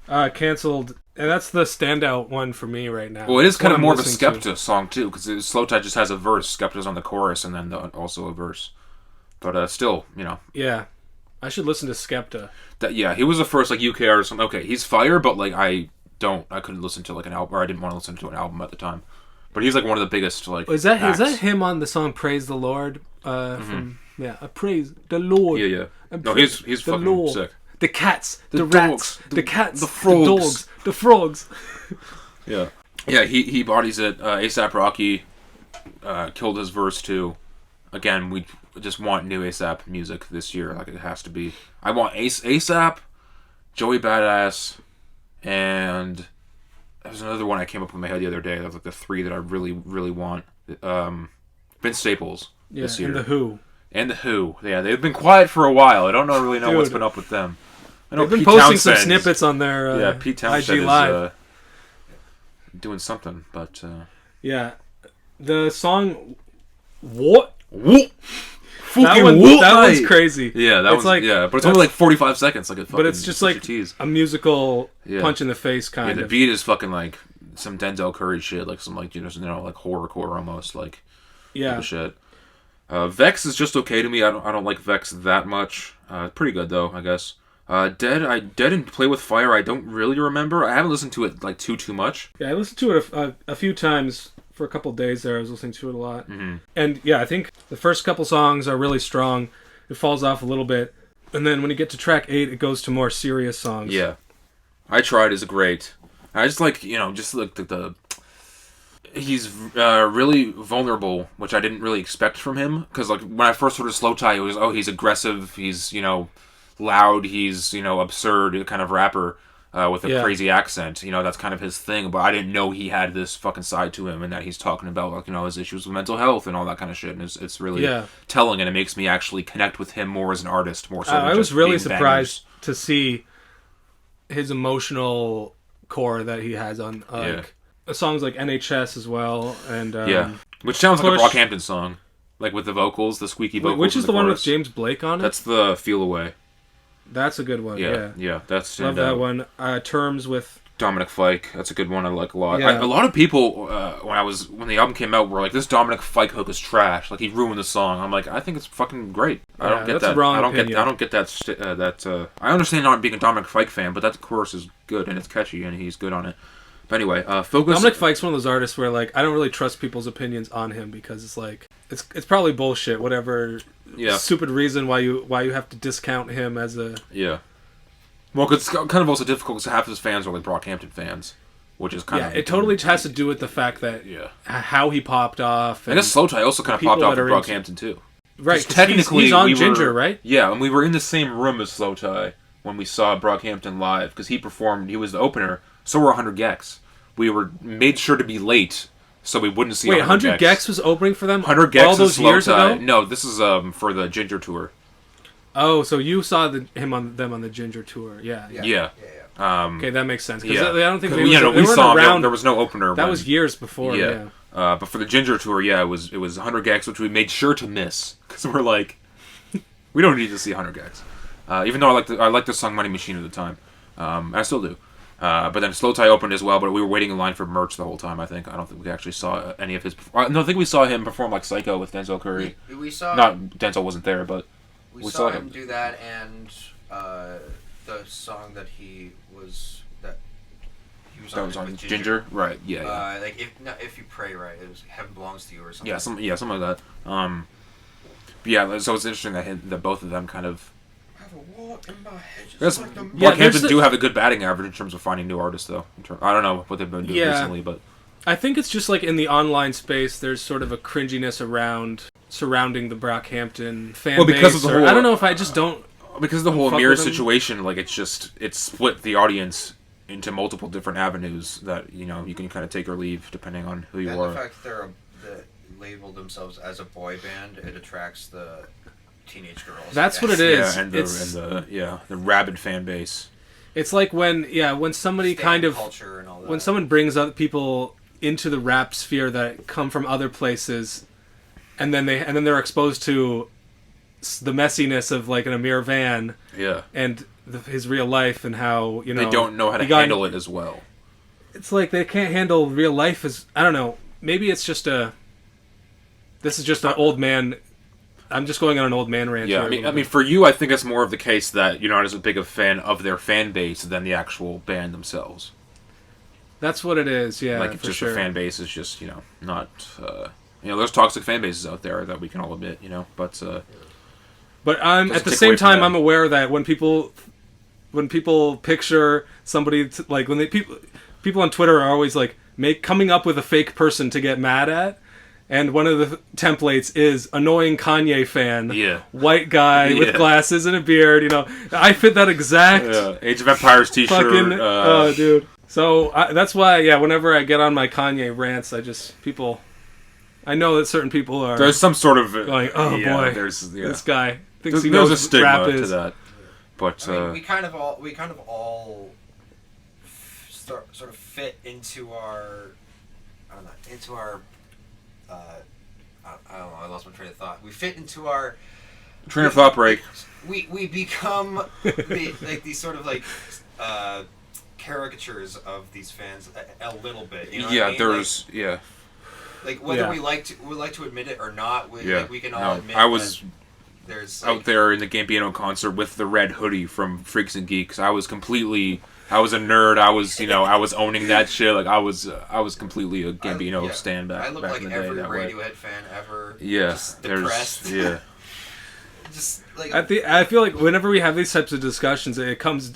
Cancelled, and that's the standout one for me right now. Well, it is kind of more of a Skepta song, too, because Slow Tie just has a verse. Skepta's on the chorus, and then also a verse. But still, Yeah. I should listen to Skepta. He was the first UK artist. Okay, he's fire, but I couldn't listen to an album, or I didn't want to listen to an album at the time. But he's one of the biggest Is that him on the song "Praise the Lord"? I praise the Lord. Yeah. No, he's fucking Lord. sick. The cats, the dogs, rats, the cats, the frogs, the dogs, the frogs. Yeah. He bodies it. A$AP Rocky killed his verse too. Again, we just want new A$AP music this year. It has to be. I want A$AP, Joey Badass, and there's another one I came up with in my head the other day. That was the three that I really, really want. Vince Staples this year. And The Who. Yeah, they've been quiet for a while. I don't really know what's been up with them. I know they've been Pete posting some Townsend, snippets on their Pete Townsend IG Live. is doing something, but yeah, the song "What." Whoop. That one's crazy. Yeah, but it's only 45 seconds. But it's just a musical punch in the face kind of. The beat is fucking some Denzel Curry shit, some horrorcore almost shit. Vex is just okay to me. I don't like Vex that much. Pretty good though, I guess. Dead and Play with Fire. I don't really remember. I haven't listened to it too much. Yeah, I listened to it a few times. For a couple of days there, I was listening to it a lot. Mm-hmm. And yeah, I think the first couple songs are really strong. It falls off a little bit. And then when you get to track 8, it goes to more serious songs. Yeah. I Tried is great. I just like, just like the he's really vulnerable, which I didn't really expect from him. Because like when I first heard of Slow Tie, it was, he's aggressive, he's, loud, he's, absurd kind of rapper with a crazy accent. That's kind of his thing. But I didn't know he had this fucking side to him and that he's talking about, like, his issues with mental health and all that kind of shit. And it's really telling, and it makes me actually connect with him more as an artist, more so than I was really surprised bangers. to see his emotional core that he has on songs like NHS as well, and which sounds like a Brockhampton song, like with the vocals, the squeaky vocals. Which is the one with chorus. James Blake on it? That's the Feel Away. That's a good one. Yeah. That's love that one. Terms with Dominic Fike. That's a good one. I like a lot. Yeah. A lot of people when the album came out were like, this Dominic Fike hook is trash. Like, he ruined the song. I'm like, I think it's fucking great. I don't get that. I don't get that. I understand not being a Dominic Fike fan, but that chorus is good and it's catchy and he's good on it. But anyway, focus. Dominic Fike's one of those artists where like I don't really trust people's opinions on him because it's like it's probably bullshit. Whatever stupid reason why you have to discount him as a Well, it's kind of also difficult because half of his fans are like Brockhampton fans, which is kind of it totally has to do with the fact that how he popped off. And I guess Slow Tie also kind of popped off in Brockhampton too. Right, technically he's on Ginger, right? Yeah, and we were in the same room as Slow Tie when we saw Brockhampton live because he performed. He was the opener. So were 100 Gex. We were made sure to be late so we wouldn't see. Wait, 100 Gex was opening for them 100 Gex all those years ago? No, this is for the Ginger tour. Oh, so you saw them on the Ginger tour? Yeah. Okay, that makes sense. Because I don't think we saw around. There was no opener. That was years before. Yeah. But for the Ginger tour, it was 100 Gex, which we made sure to miss because we're like, we don't need to see 100 Gex. Even though I liked the song Money Machine at the time, I still do. But then Slow Tie opened as well, but we were waiting in line for merch the whole time, I think. I don't think we actually saw any of his... No, I think we saw him perform like Psycho with Denzel Curry. We saw... Not, Denzel wasn't there, but... We saw him do that, and the song that he was on with Ginger? Right, yeah. Like, if you pray right, it was Heaven Belongs to You or something. Yeah, something like that. But yeah, so it's interesting that both of them kind of... Brockhampton do have a good batting average in terms of finding new artists, though. I don't know what they've been doing recently, but... I think it's just like in the online space, there's sort of a cringiness surrounding the Brockhampton fan base. Because of the whole... I don't know if I just don't... Because of the whole Amir situation, like, it's split the audience into multiple different avenues that, you can kind of take or leave depending on who you are. And the fact they labeled themselves as a boy band, it attracts the... teenage girls. That's what it is. Yeah, and the rabid fan base. It's like when somebody kind of when someone brings other people into the rap sphere that come from other places, and then they're exposed to the messiness of like an Amir Van. Yeah. And his real life and how they don't know how to handle it as well. It's like they can't handle real life as I don't know. Maybe it's just this is just an old man. I'm just going on an old man rant. Yeah, I mean, for you, I think it's more of the case that you're not as big a fan of their fan base than the actual band themselves. That's what it is, yeah. Like, just the fan base is just, not... there's toxic fan bases out there that we can all admit, but... But at the same time, I'm aware that when people picture somebody... people on Twitter are always, like, coming up with a fake person to get mad at. And one of the templates is annoying Kanye fan, white guy with glasses and a beard. I fit that exact. Age of Empires T-shirt. Fucking, oh, dude. So that's why, whenever I get on my Kanye rants, I know that certain people are. There's some sort of going, oh boy, this guy thinks he knows knows a stigma rap to is. that. But we kind of all sort of fit into our. I don't know. I don't know. I lost my train of thought. We fit into our train of thought break. We become these sort of like caricatures of these fans a little bit. You know what I mean? There's like whether we like to admit it or not. We can all admit. I was there's out there in the Gambino concert with the red hoodie from Freaks and Geeks. I was a nerd. I was owning that shit. Like I was completely a Gambino stan back. I look back like in the every day, that Radiohead way. fan ever. Yeah, just depressed. just like I feel like whenever we have these types of discussions, it comes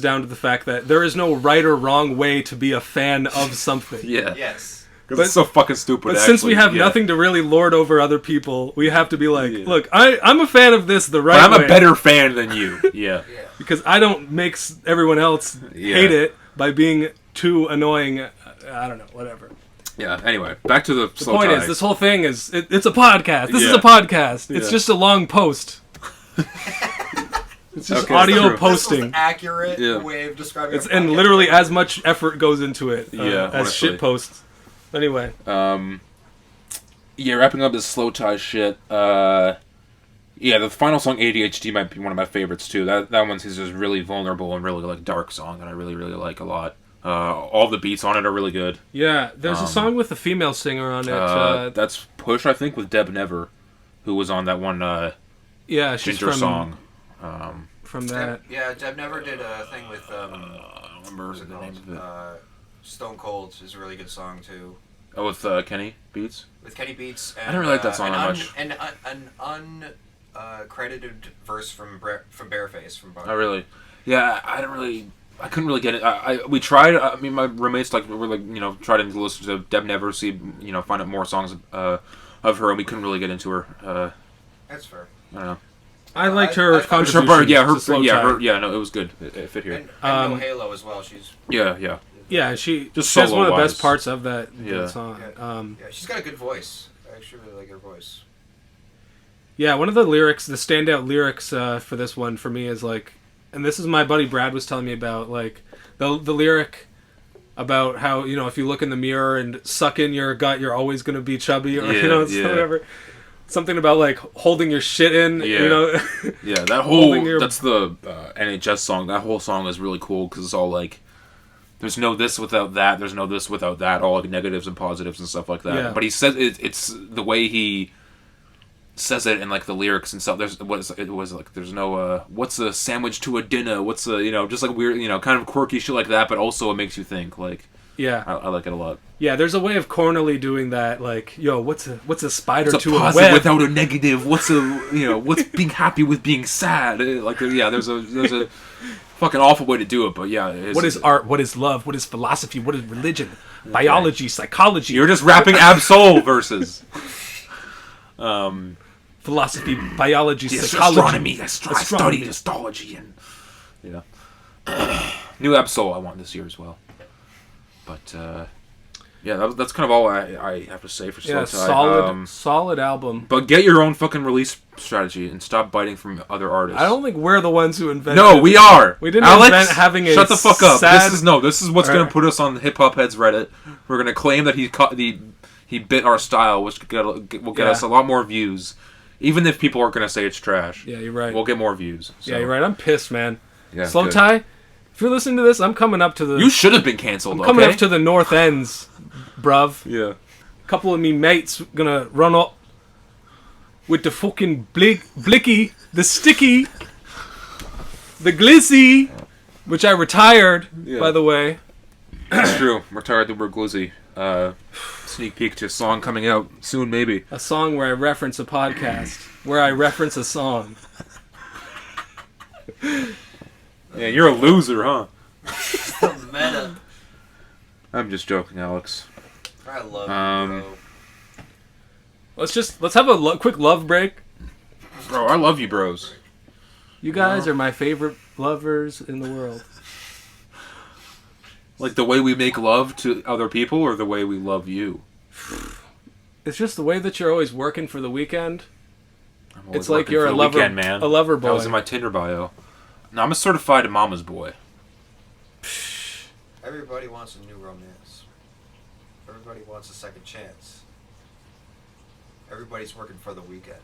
down to the fact that there is no right or wrong way to be a fan of something. Yeah. yes. Because it's so fucking stupid. But since we have nothing to really lord over other people, we have to be like, look, I'm a fan of this the right way. But I'm a better fan than you. Yeah. Because I don't make everyone else hate it by being too annoying. I don't know, whatever. Yeah, anyway, back to the slow point tie. is, this whole thing is, it's a podcast. This is Yeah. a podcast. It's Yeah. just a long post. It's just Okay, audio that's true. posting. This was accurate Yeah. way of describing It's a and podcast. literally as much effort goes into it as honestly. shit posts. Anyway. Yeah, wrapping up this slow tie shit. Yeah, the final song, ADHD, might be one of my favorites too. That one's just really vulnerable and really like dark song that I really like a lot. All the beats on it are really good. Yeah, there's a song with a female singer on it. That's Push, I think, with Deb Never, who was on that one yeah, she's Ginger from, song. From that. Deb Never did a thing with I don't remember the name of it. Stone Cold is a really good song too. Oh, with Kenny Beats? With Kenny Beats. And, I don't really like that song that much. And an uncredited verse from Bareface from Budden. Oh, really? Yeah, I couldn't really get it. We tried. I mean, my roommates were like, tried to listen to Deb Never, see, find out more songs of her, and we couldn't really get into her. That's fair. I don't know. I liked her I thought- contribution. Yeah, no, it was good. It fit here. And No Halo as well. She's Yeah. Yeah, she Just has one of the solo-wise. best parts of that Yeah. song. yeah, she's got a good voice. I actually really like her voice. Yeah, one of the lyrics, the standout lyrics for this one for me is like, and this is my buddy Brad was telling me about, like, the lyric about how, if you look in the mirror and suck in your gut, you're always going to be chubby, or, whatever. Something about, like, holding your shit in, Yeah, that Holding your- that's the NHS song. That whole song is really cool because it's all like, there's no this without that, there's no this without that, all like negatives and positives and stuff like that. Yeah. But he says it's the way he says it in like the lyrics and stuff. There's no what's a sandwich to a dinner? What's a just like weird kind of quirky shit like that, but also it makes you think. Like, Yeah. I like it a lot. Yeah, there's a way of cornily doing that, like, what's a spider It's to a a positive web? without a negative. What's what's being happy with being sad? Like, there's a fucking awful way to do it, but yeah. What is art? What is love? What is philosophy? What is religion? Biology, psychology. You're just rapping Absol verses. Philosophy, biology, Astronomy. psychology. I studied astrology and new Absol I want this year as well. But yeah, that's kind of all I have to say for Slow Tie. Solid album. But get your own fucking release strategy and stop biting from other artists. I don't think we're the ones who invented. No, we are. We didn't Alex, invent having a shut the fuck up. sad- This is what's going to put us on Hip Hop Heads Reddit. We're going to claim that he bit our style, which will get us a lot more views. Even if people are going to say it's trash. Yeah, you're right. We'll get more views. So. Yeah, you're right. I'm pissed, man. Yeah, Slow good. Tie, if you're listening to this, I'm coming up to the... You should have been canceled, I'm coming okay? up to the north ends, bruv. Yeah. A couple of me mates gonna run up with the fucking blicky, the sticky, the glizzy, which I retired, by the way. It's true. Retired the word glizzy. Sneak peek to a song coming out soon, maybe. A song where I reference a podcast, where I reference a song. Yeah, you're a loser, huh? Meta. I'm just joking, Alex. I love you, bro. Let's have a quick love break. Bro, I love you, bros. You guys are my favorite lovers in the world. Like the way we make love to other people, or the way we love you? It's just the way that you're always working for the weekend. I'm always It's like working you're for a the lover, weekend, man. a lover boy. That was in my Tinder bio. No, I'm a certified mama's boy. Everybody wants a new romance. Everybody wants a second chance. Everybody's working for the weekend.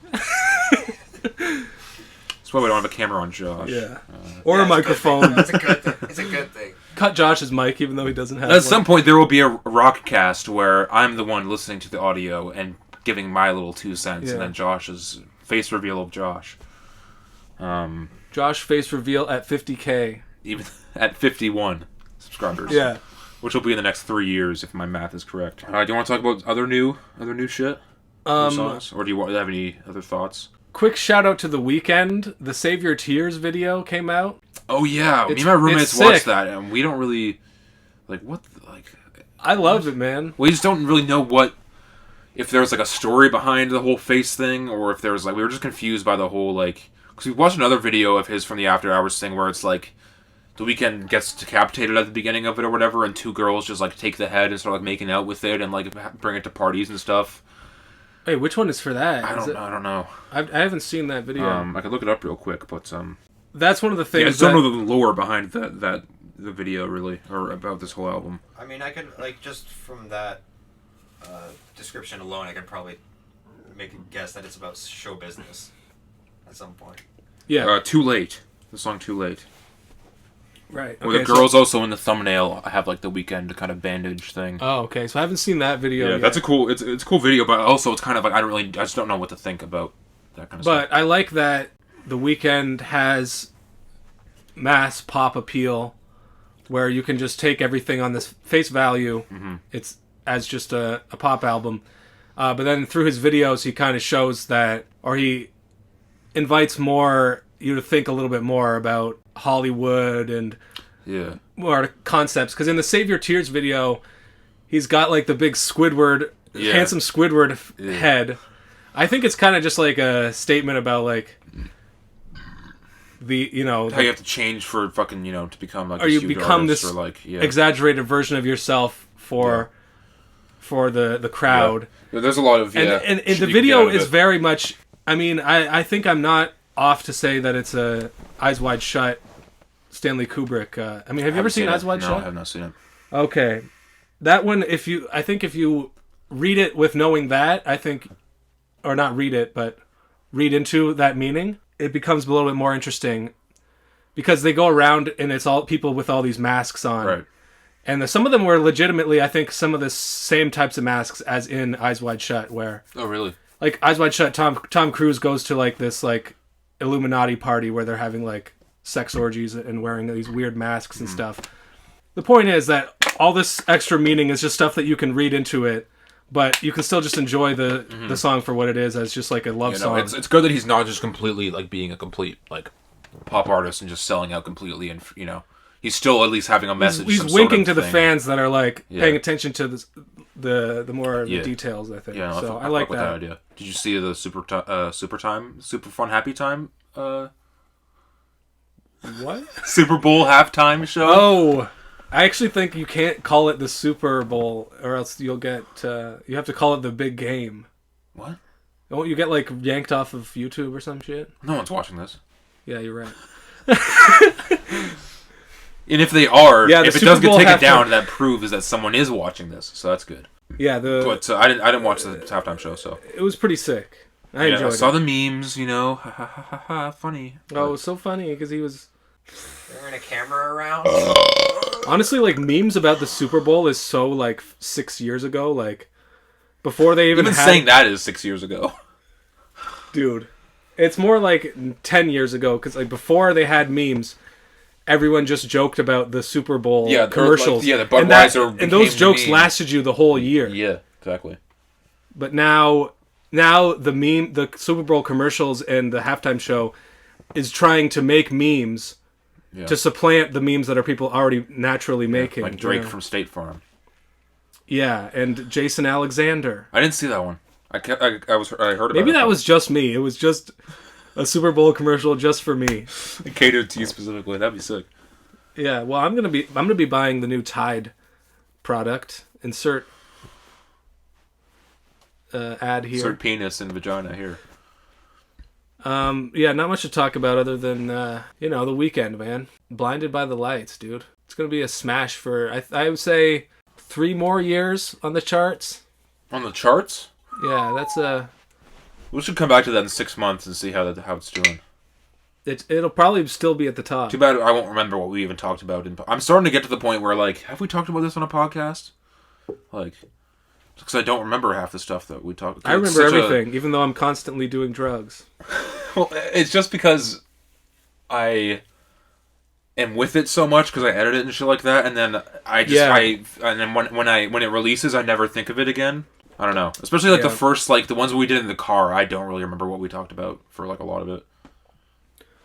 That's why we don't have a camera on Josh. Yeah. Or a it's microphone. That's a good thing. It's a good thing. Cut Josh's mic, even though he doesn't have At one. some point, there will be a rock cast where I'm the one listening to the audio and giving my little 2 cents, and then Josh's face reveal of Josh. Josh face reveal at 50K. Even at 51 subscribers. Yeah. Which will be in the next 3 years, if my math is correct. Do you want to talk about other new shit? Other songs? Or do you have any other thoughts? quick shout out to The Weeknd. The Save Your Tears video came out. Oh yeah, me and my roommates watched that, and we don't really I loved it, man. We just don't really know if there's like a story behind the whole face thing, or if there's like we were just confused by the whole because we watched another video of his from the After Hours thing where it's like The Weeknd gets decapitated at the beginning of it or whatever, and two girls just like take the head and start like making out with it and like bring it to parties and stuff. Hey, which one is for that? I don't know. I haven't seen that video. I could look it up real quick, but that's one of the things. Yeah, I don't know the lore behind the video really, or about this whole album. I mean, I could just from that description alone, I could probably make a guess that it's about show business at some point. Yeah. Too Late. The song Too Late. Right. Where the girls also in the thumbnail have like the Weeknd kind of bandage thing. Oh, okay. So I haven't seen that video yet. That's a cool. It's a cool video, but also it's kind of like I just don't know what to think about that kind of stuff. But I like that The Weeknd has mass pop appeal, where you can just take everything on this face value. Mm-hmm. It's as just a pop album, but then through his videos, he kind of shows that, or he invites you to think a little bit more about Hollywood and more concepts. Because in the Save Your Tears video, he's got like the big Squidward, handsome Squidward head. I think it's kind of just like a statement about like how you have to change for fucking to become like, or you become this exaggerated version of yourself for the crowd. Yeah, there's a lot of and the video is very much. I mean, I think I'm not off to say that it's a Eyes Wide Shut Stanley Kubrick. I mean, have you ever seen Eyes Wide Shut? No, I have not seen it. Okay, that one. If you read it with knowing that, I think, or not read it, but read into that meaning, it becomes a little bit more interesting, because they go around and it's all people with all these masks on, right? And some of them were legitimately, I think, some of the same types of masks as in Eyes Wide Shut, where really, like Eyes Wide Shut, Tom Cruise goes to like this like Illuminati party where they're having like sex orgies and wearing these weird masks and stuff. The point is that all this extra meaning is just stuff that you can read into it, but you can still just enjoy the song for what it is, as just like a love song. It's good that he's not just completely like being a complete like pop artist and just selling out completely, and he's still at least having a message. He's winking to the fans that are like paying attention to this, the more the details. I think. Yeah, so I like that idea. Did you see the Super Fun Happy Time? What? Super Bowl halftime show? Oh, I actually think you can't call it the Super Bowl, or else you'll get. You have to call it the big game. What? Won't you get like yanked off of YouTube or some shit? No one's watching this. Yeah, you're right. And if they are, if it does get taken down, halftime, that proves that someone is watching this. So that's good. Yeah, but I didn't watch the halftime show, so it was pretty sick. I enjoyed it. I saw the memes, ha ha ha ha, funny. Oh, it was so funny because he was. They're in a camera around. Honestly, like memes about the Super Bowl is so like 6 years ago, like before they even had... saying that is 6 years ago, dude. It's more like 10 years ago, because like before they had memes, everyone just joked about the Super Bowl commercials. Like, the Budweiser and those jokes lasted you the whole year. Yeah, exactly. But now the Super Bowl commercials and the halftime show is trying to make memes to supplant the memes that are people already naturally making. Like Drake from State Farm. Yeah, and Jason Alexander. I didn't see that one. I heard about it. Maybe that was just me. It was just a Super Bowl commercial just for me. Catered to you specifically. That'd be sick. Yeah, well, I'm gonna be buying the new Tide product. Insert ad here. Insert penis and vagina here. Yeah, not much to talk about other than The Weeknd, man. Blinded by the Lights, dude. It's gonna be a smash for I would say 3 more years on the charts. On the charts? Yeah, that's we should come back to that in 6 months and see how it's doing. It'll probably still be at the top. Too bad I won't remember what we even talked about. I'm starting to get to the point where, like, have we talked about this on a podcast? Like, because I don't remember half the stuff that we talked about. I remember everything, even though I'm constantly doing drugs. Well, it's just because I am with it so much because I edit it and shit like that, and then when it releases, I never think of it again. I don't know. Especially like the first, like the ones we did in the car. I don't really remember what we talked about for like a lot of it.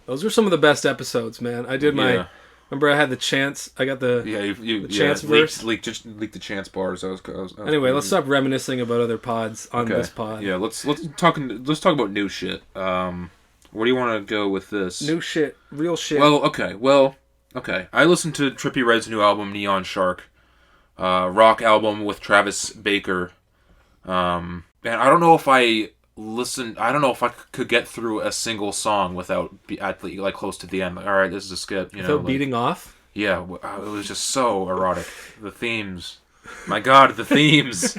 Those are some of the best episodes, man. I did my. Remember, I had the chance. I got the the chance verse. Leaked the chance bars. Anyway, let's stop reminiscing about other pods on this pod. Yeah, let's talk about new shit. Where do you want to go with this? New shit, real shit. Well, okay. I listened to Trippie Redd's new album, Neon Shark, rock album with Travis Baker. And I don't know if I could get through a single song without like close to the end. Like, all right, this is a skip. Without beating off. Yeah, it was just so erotic. The themes, my God, the themes.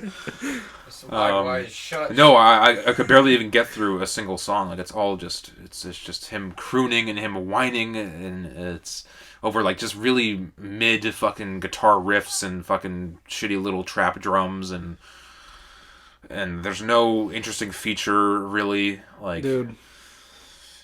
No, I could barely even get through a single song. Like it's just him crooning and him whining, and it's over like just really mid fucking guitar riffs and fucking shitty little trap drums and there's no interesting feature really. Like, dude,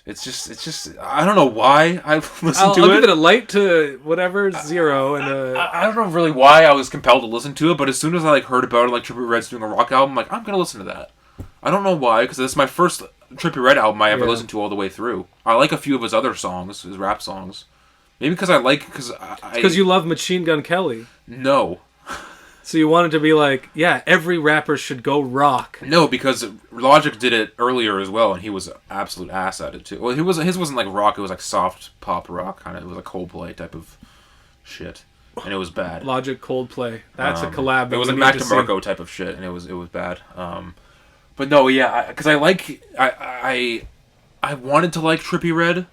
it's just I don't know why I listened to it. I'll give it a light to whatever 0 and I don't know really why I was compelled to listen to it, but as soon as I like heard about it, like Trippie Redd's doing a rock album, like I'm gonna listen to that. I don't know why, because this is my first Trippie Redd album I ever listened to all the way through. I like a few of his other songs, his rap songs. Maybe because you love Machine Gun Kelly. No. So you wanted to be like, yeah, every rapper should go rock. No, because Logic did it earlier as well, and he was absolute ass at it too. Well, his wasn't like rock; it was like soft pop rock kind of. It was like Coldplay type of shit, and it was bad. Logic Coldplay, that's a collab. It was like Mac DeMarco type of shit, and it was bad. But no, yeah, because I wanted to like Trippie Redd.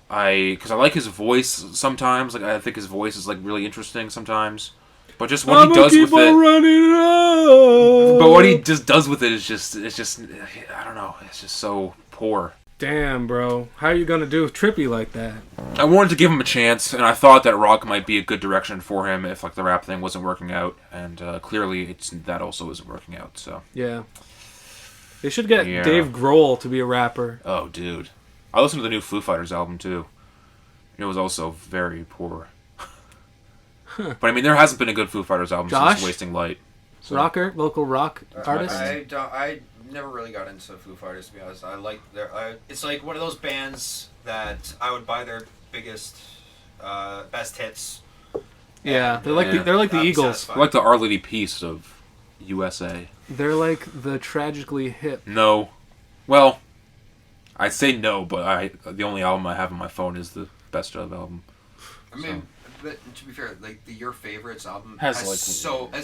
Because I like his voice sometimes. Like I think his voice is like really interesting sometimes. But just what he does with it. But what he just does with it is just I don't know. It's just so poor. Damn, bro. How are you gonna do Trippie like that? I wanted to give him a chance, and I thought that rock might be a good direction for him if like the rap thing wasn't working out, and clearly that also isn't working out. So yeah, they should get Dave Grohl to be a rapper. Oh, dude, I listened to the new Foo Fighters album too. It was also very poor. But I mean, there hasn't been a good Foo Fighters album since Wasting Light. So. Local rock artist. I never really got into Foo Fighters, to be honest. I like it's like one of those bands that I would buy their biggest, best hits. Yeah, they're like the Eagles. They're like the Our Lady Peace of USA. They're like the Tragically Hip. No, well, I say no, but the only album I have on my phone is the Best Of album. I mean. But to be fair, like the Your Favorites album has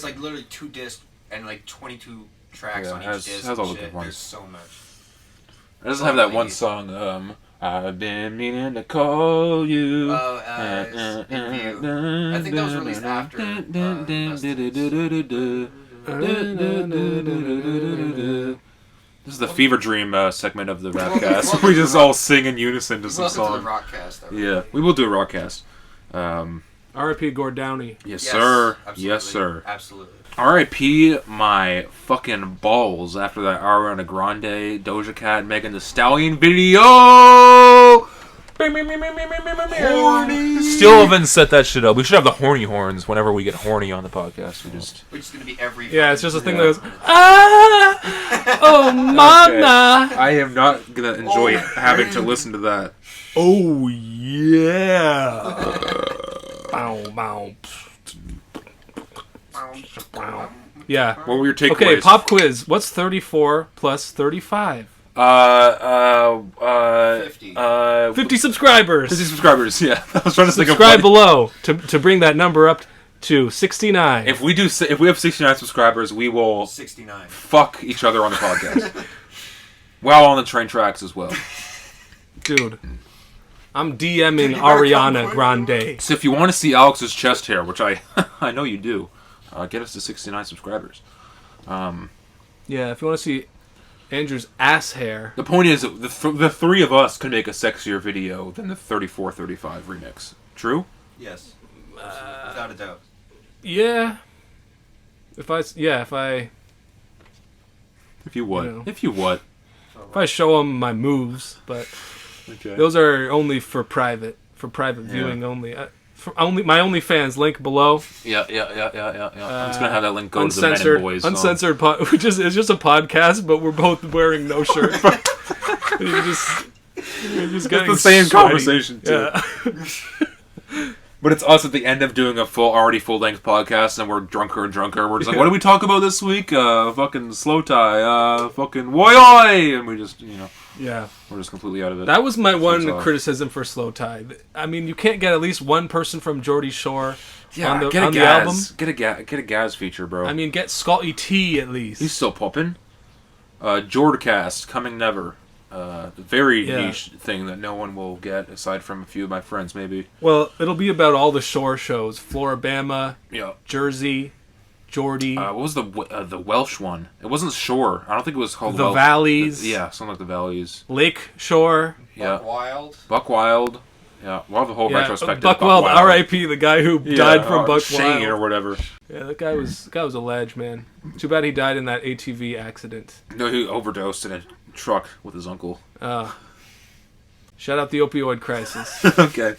like literally 2 discs and like 22 tracks on each disc. Has all the good ones. There's so much. It doesn't have that one song. I've been meaning to call you. In View. I think that was released after. This is the Fever Dream segment of the Rapcast. We just all sing in unison to some song. Welcome to the Rockcast. Yeah, we will do a Rockcast. R.I.P. Gord Downey. Yes, sir. Absolutely. Yes, sir. Absolutely. R.I.P. my fucking balls after that Ariana Grande, Doja Cat, Megan Thee Stallion video. Horny. Still haven't set that shit up. We should have the horny horns whenever we get horny on the podcast. We're just gonna be every. Yeah, it's just a thing that goes. Oh, mama. Okay. I am not gonna enjoy having to listen to that. Oh yeah. Bow, bow. Yeah. What were your takeaways? Okay, pop quiz. What's 34 plus 35? 50. 50 subscribers. 50 subscribers. Yeah, I was trying to think of. Subscribe below to bring that number up to 69. If we have 69 subscribers, we will 69. Fuck each other on the podcast. While on the train tracks as well. Dude. I'm DMing Ariana Grande. So if you want to see Alex's chest hair, which I know you do, get us to 69 subscribers. Yeah, if you want to see Andrew's ass hair. The point is, the three of us could make a sexier video than the 34-35 remix. True? Yes. Without a doubt. Yeah. If you would. You know. If you would. If I show them my moves, but... Okay. Those are only for private viewing only. My OnlyFans link below. Yeah. I'm just gonna have that link go to the Men and Boys. Uncensored which is it's just a podcast, but we're both wearing no shirt. You're just getting it's the same sweaty. conversation too. Yeah. But it's us at the end of doing a already full length podcast, and we're drunker and drunker. We're just like, what do we talk about this week? Fucking slow tie, fucking woi oi, and we just, yeah, we're just completely out of it. That was my one criticism for Slow Tie. I mean, you can't get at least one person from Geordie Shore on the album. Get a Gaz feature, bro. I mean, get Scotty T at least. He's still popping. Jordcast, Coming Never. Very niche thing that no one will get aside from a few of my friends, maybe. Well, it'll be about all the shore shows: Floribama, Jersey, Geordie. What was the Welsh one? It wasn't Shore. I don't think it was called the Welsh. Valleys. Something like the Valleys. Lake Shore. Buck Wild. Yeah, we'll have the whole retrospective. Buck Wild, R.I.P. The guy who died from Buck Shane Wild or whatever. Yeah, that guy was a ledge, man. Too bad he died in that ATV accident. No, he overdosed in a truck with his uncle. Shout out the opioid crisis. Okay.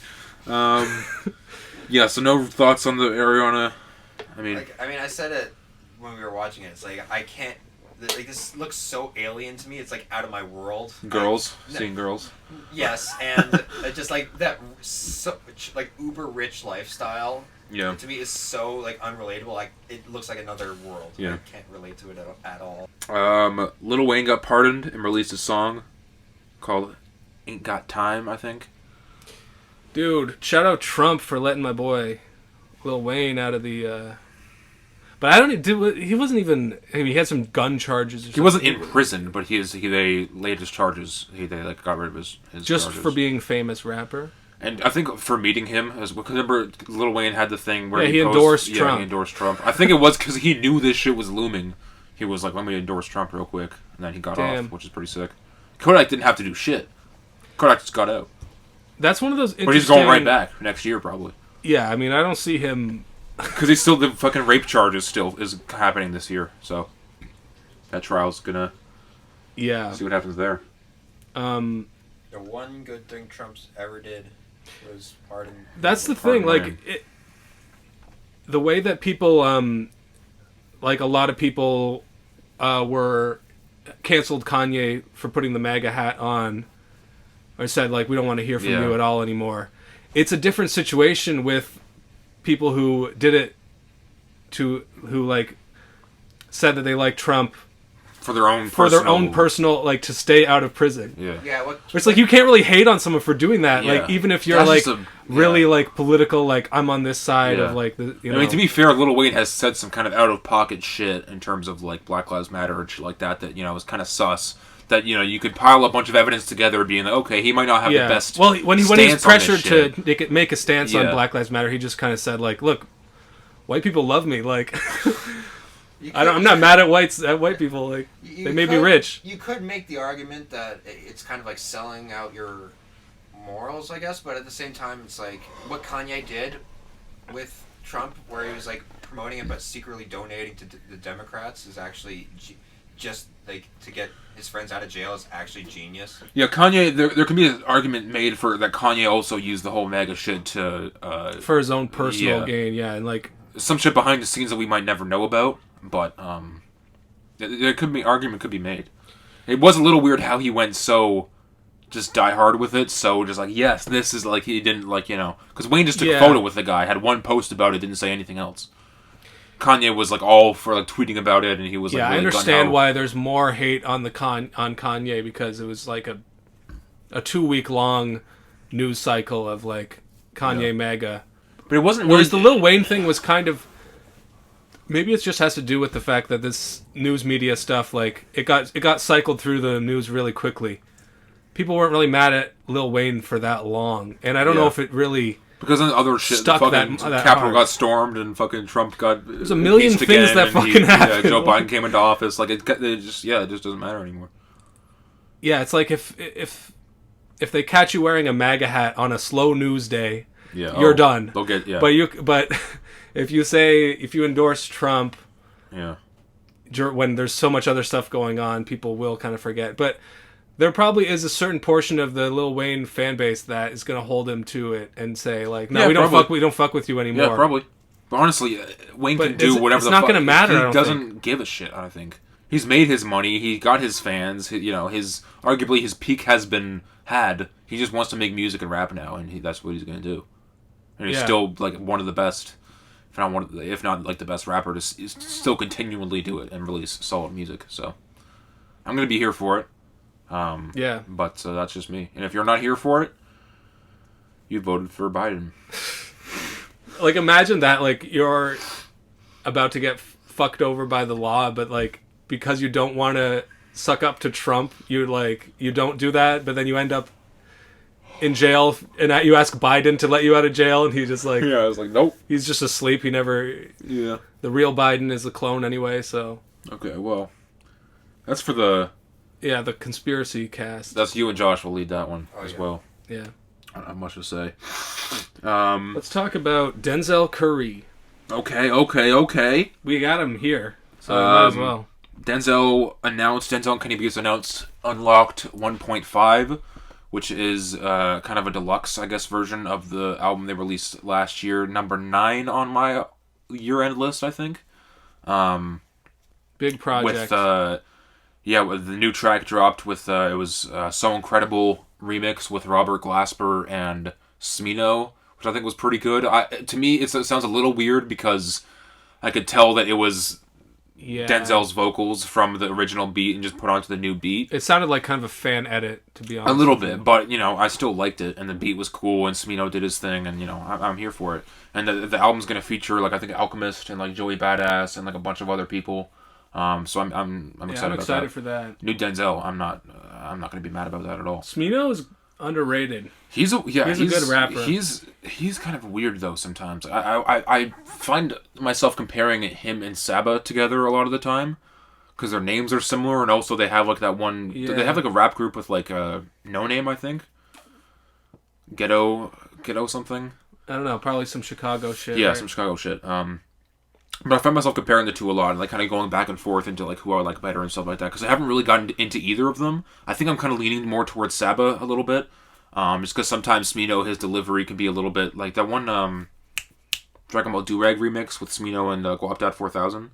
So no thoughts on the Ariana? I mean, I said it when we were watching it. It's like I can't. Like this looks so alien to me. It's like out of my world. Girls, seeing girls. Yes, and just like that, like uber rich lifestyle. Yeah. To me, is so like unrelatable. Like it looks like another world. Yeah. I can't relate to it at all. Lil Wayne got pardoned and released a song called "Ain't Got Time," I think. Dude, shout out Trump for letting my boy Lil Wayne out of the. But I don't. He wasn't even. I mean, he had some gun charges. Or something. He wasn't in prison, but they laid his charges. They got rid of his just charges. for being famous rapper. And I think for meeting him, remember Lil Wayne had the thing where he endorsed Trump. Yeah, he endorsed Trump. I think it was because he knew this shit was looming. He was like, let me endorse Trump real quick. And then he got off, which is pretty sick. Kodak didn't have to do shit. Kodak just got out. That's one of those interesting... But he's going right back next year, probably. Yeah, I mean, I don't see him... Because he's still... The fucking rape charges still is happening this year, so... That trial's gonna... Yeah. See what happens there. The one good thing Trump's ever did was pardon... That's the thing, like... the way that people... like, a lot of people were... canceled Kanye for putting the MAGA hat on... or said, like, we don't want to hear from you at all anymore. It's a different situation with people who did it who, like, said that they like Trump for their own personal, like, to stay out of prison. Yeah. It's like, you can't really hate on someone for doing that. Yeah. Like, even if you're, that's like, really, like, political, like, I'm on this side of, like, the, you know. I mean, to be fair, Lil Wayne has said some kind of out-of-pocket shit in terms of, like, Black Lives Matter and shit like that, you know, is kind of sus. That, you know, you could pile a bunch of evidence together being like, okay, he might not have the best Well, when he's pressured to make a stance on Yeah. Black Lives Matter, he just kind of said, like, look, white people love me. Like, I'm not mad at white people. Like, they may be rich. You could make the argument that it's kind of like selling out your morals, I guess, but at the same time, it's like what Kanye did with Trump, where he was, like, promoting it but secretly donating to the Democrats, is actually just, like, to get his friends out of jail is actually genius. Yeah, Kanye, there can be an argument made for that Kanye also used the whole MAGA shit to... for his own personal gain, and, like... Some shit behind the scenes that we might never know about, but argument could be made. It was a little weird how he went so just die hard with it, so just like, yes, this is like, he didn't, like, you know... Because Wayne just took a photo with the guy, had one post about it, didn't say anything else. Kanye was, like, all for, like, tweeting about it, and he was, like, really I understand why there's more hate on on Kanye, because it was, like, a 2-week long news cycle of, like, Kanye MAGA. But it wasn't... Whereas the Lil Wayne thing was kind of... Maybe it just has to do with the fact that this news media stuff, like, it got cycled through the news really quickly. People weren't really mad at Lil Wayne for that long, and I don't know if it really... Because then other shit, stuck fucking that Capitol got stormed, and fucking Trump got There's a million impeached things again, that and fucking happened. Joe Biden came into office. Like, it just doesn't matter anymore. Yeah, it's like if they catch you wearing a MAGA hat on a slow news day, you're done. They'll get But if you endorse Trump, when there's so much other stuff going on, people will kind of forget. But there probably is a certain portion of the Lil Wayne fan base that is going to hold him to it and say like, no, we don't fuck with you anymore. Yeah, probably. But honestly, Wayne can do whatever the fuck. It's not going to matter. He doesn't give a shit, I think. He's made his money. He got his fans. Arguably his peak has been had. He just wants to make music and rap now, and that's what he's going to do. And he's still like one of the best, if not like the best rapper to still continually do it and release solid music. So I'm going to be here for it. But that's just me. And if you're not here for it, you voted for Biden. Like, imagine that, like, you're about to get fucked over by the law, but, like, because you don't want to suck up to Trump, you don't do that, but then you end up in jail, and you ask Biden to let you out of jail, and he just, like... Yeah, I was like, nope. He's just asleep, he never... Yeah. The real Biden is a clone anyway, so... Okay, well, that's for the... Yeah, the conspiracy cast. That's you and Josh will lead that one as well. Yeah. I don't have much to say. Let's talk about Denzel Curry. Okay. We got him here, so might as well. Denzel and Kenny Beats announced Unlocked 1.5, which is kind of a deluxe, I guess, version of the album they released last year. Number 9 on my year-end list, I think. Big project. With the new track dropped with, it was So Incredible remix with Robert Glasper and Smino, which I think was pretty good. To me, it sounds a little weird because I could tell that it was Denzel's vocals from the original beat and just put onto the new beat. It sounded like kind of a fan edit, to be honest. A little bit, but, I still liked it, and the beat was cool, and Smino did his thing, and, I'm here for it. And the album's going to feature, like, I think Alchemist and, like, Joey Badass and, like, a bunch of other people. So I'm excited about that. I'm excited for that. New Denzel, I'm not going to be mad about that at all. Smino is underrated. He's a good rapper. He's kind of weird though sometimes. I find myself comparing him and Saba together a lot of the time because their names are similar, and also they have like that one. Yeah. They have like a rap group with like No Name, I think. Ghetto something. I don't know. Probably some Chicago shit. Yeah, right? Some Chicago shit. But I find myself comparing the two a lot and like kind of going back and forth into like who I like better and stuff like that because I haven't really gotten into either of them. I think I'm kind of leaning more towards Saba a little bit, just because sometimes Smino, his delivery can be a little bit like that one Dragon Ball Durag remix with Smino and Guapdad 4000.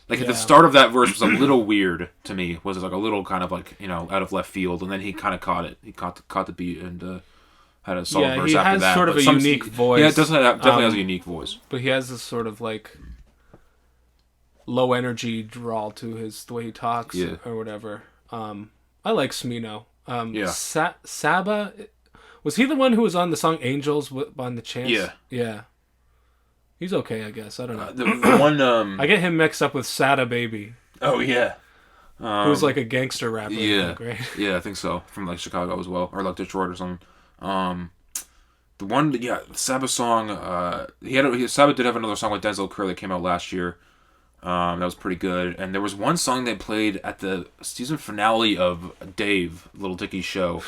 Like at the start of that verse was a little weird to me. Was like a little kind of like out of left field, and then he kind of caught it. He caught the beat and had a solid verse after that. He has sort of a unique voice. Yeah, it definitely has a unique voice. But he has this sort of like low energy drawl to the way he talks or whatever. I like Smino. Saba, was he the one who was on the song Angels on the Chance? Yeah. He's okay, I guess. I don't know. The one I get him mixed up with Sada Baby. Oh yeah. Who's like a gangster rapper. Yeah. I think, right? Yeah, I think so. From like Chicago as well, or like Detroit or something. The one, Saba song. Saba did have another song with Denzel Curry that came out last year. That was pretty good. And there was one song they played at the season finale of Dave, Little Dicky's show,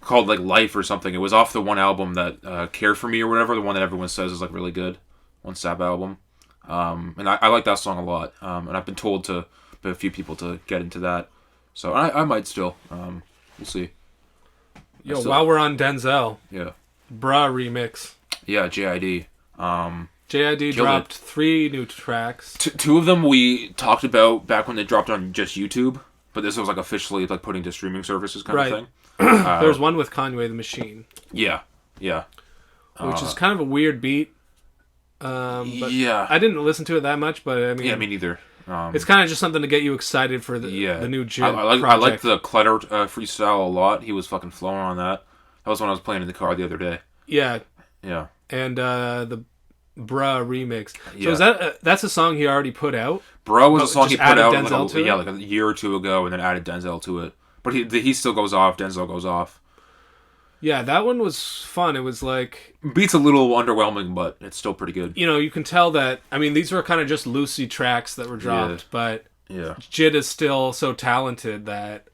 called like Life or something. It was off the one album that Care for Me or whatever, the one that everyone says is like really good, one Saba album. And I like that song a lot. And I've been told by a few people to get into that. So I might still. We'll see. While we're on Denzel. Yeah. Bruh remix. Yeah, JID. JID dropped 3 new tracks. Two of them we talked about back when they dropped on just YouTube, but this was like officially like putting to streaming services kind of thing. There's one with Conway the Machine. Yeah. Which is kind of a weird beat. But I didn't listen to it that much, but I mean... Yeah, me neither. It's kind of just something to get you excited for the new Jim project. I like the Clutter freestyle a lot. He was fucking flowing on that. That was when I was playing in the car the other day. Yeah. And the Bruh remix. So that's a song he already put out? Bruh was a song he put out like a year or two ago, and then added Denzel to it. But he still goes off. Denzel goes off. Yeah, that one was fun. It was like... Beat's a little underwhelming, but it's still pretty good. You can tell that... I mean, these were kind of just loosey tracks that were dropped, but Jid is still so talented that...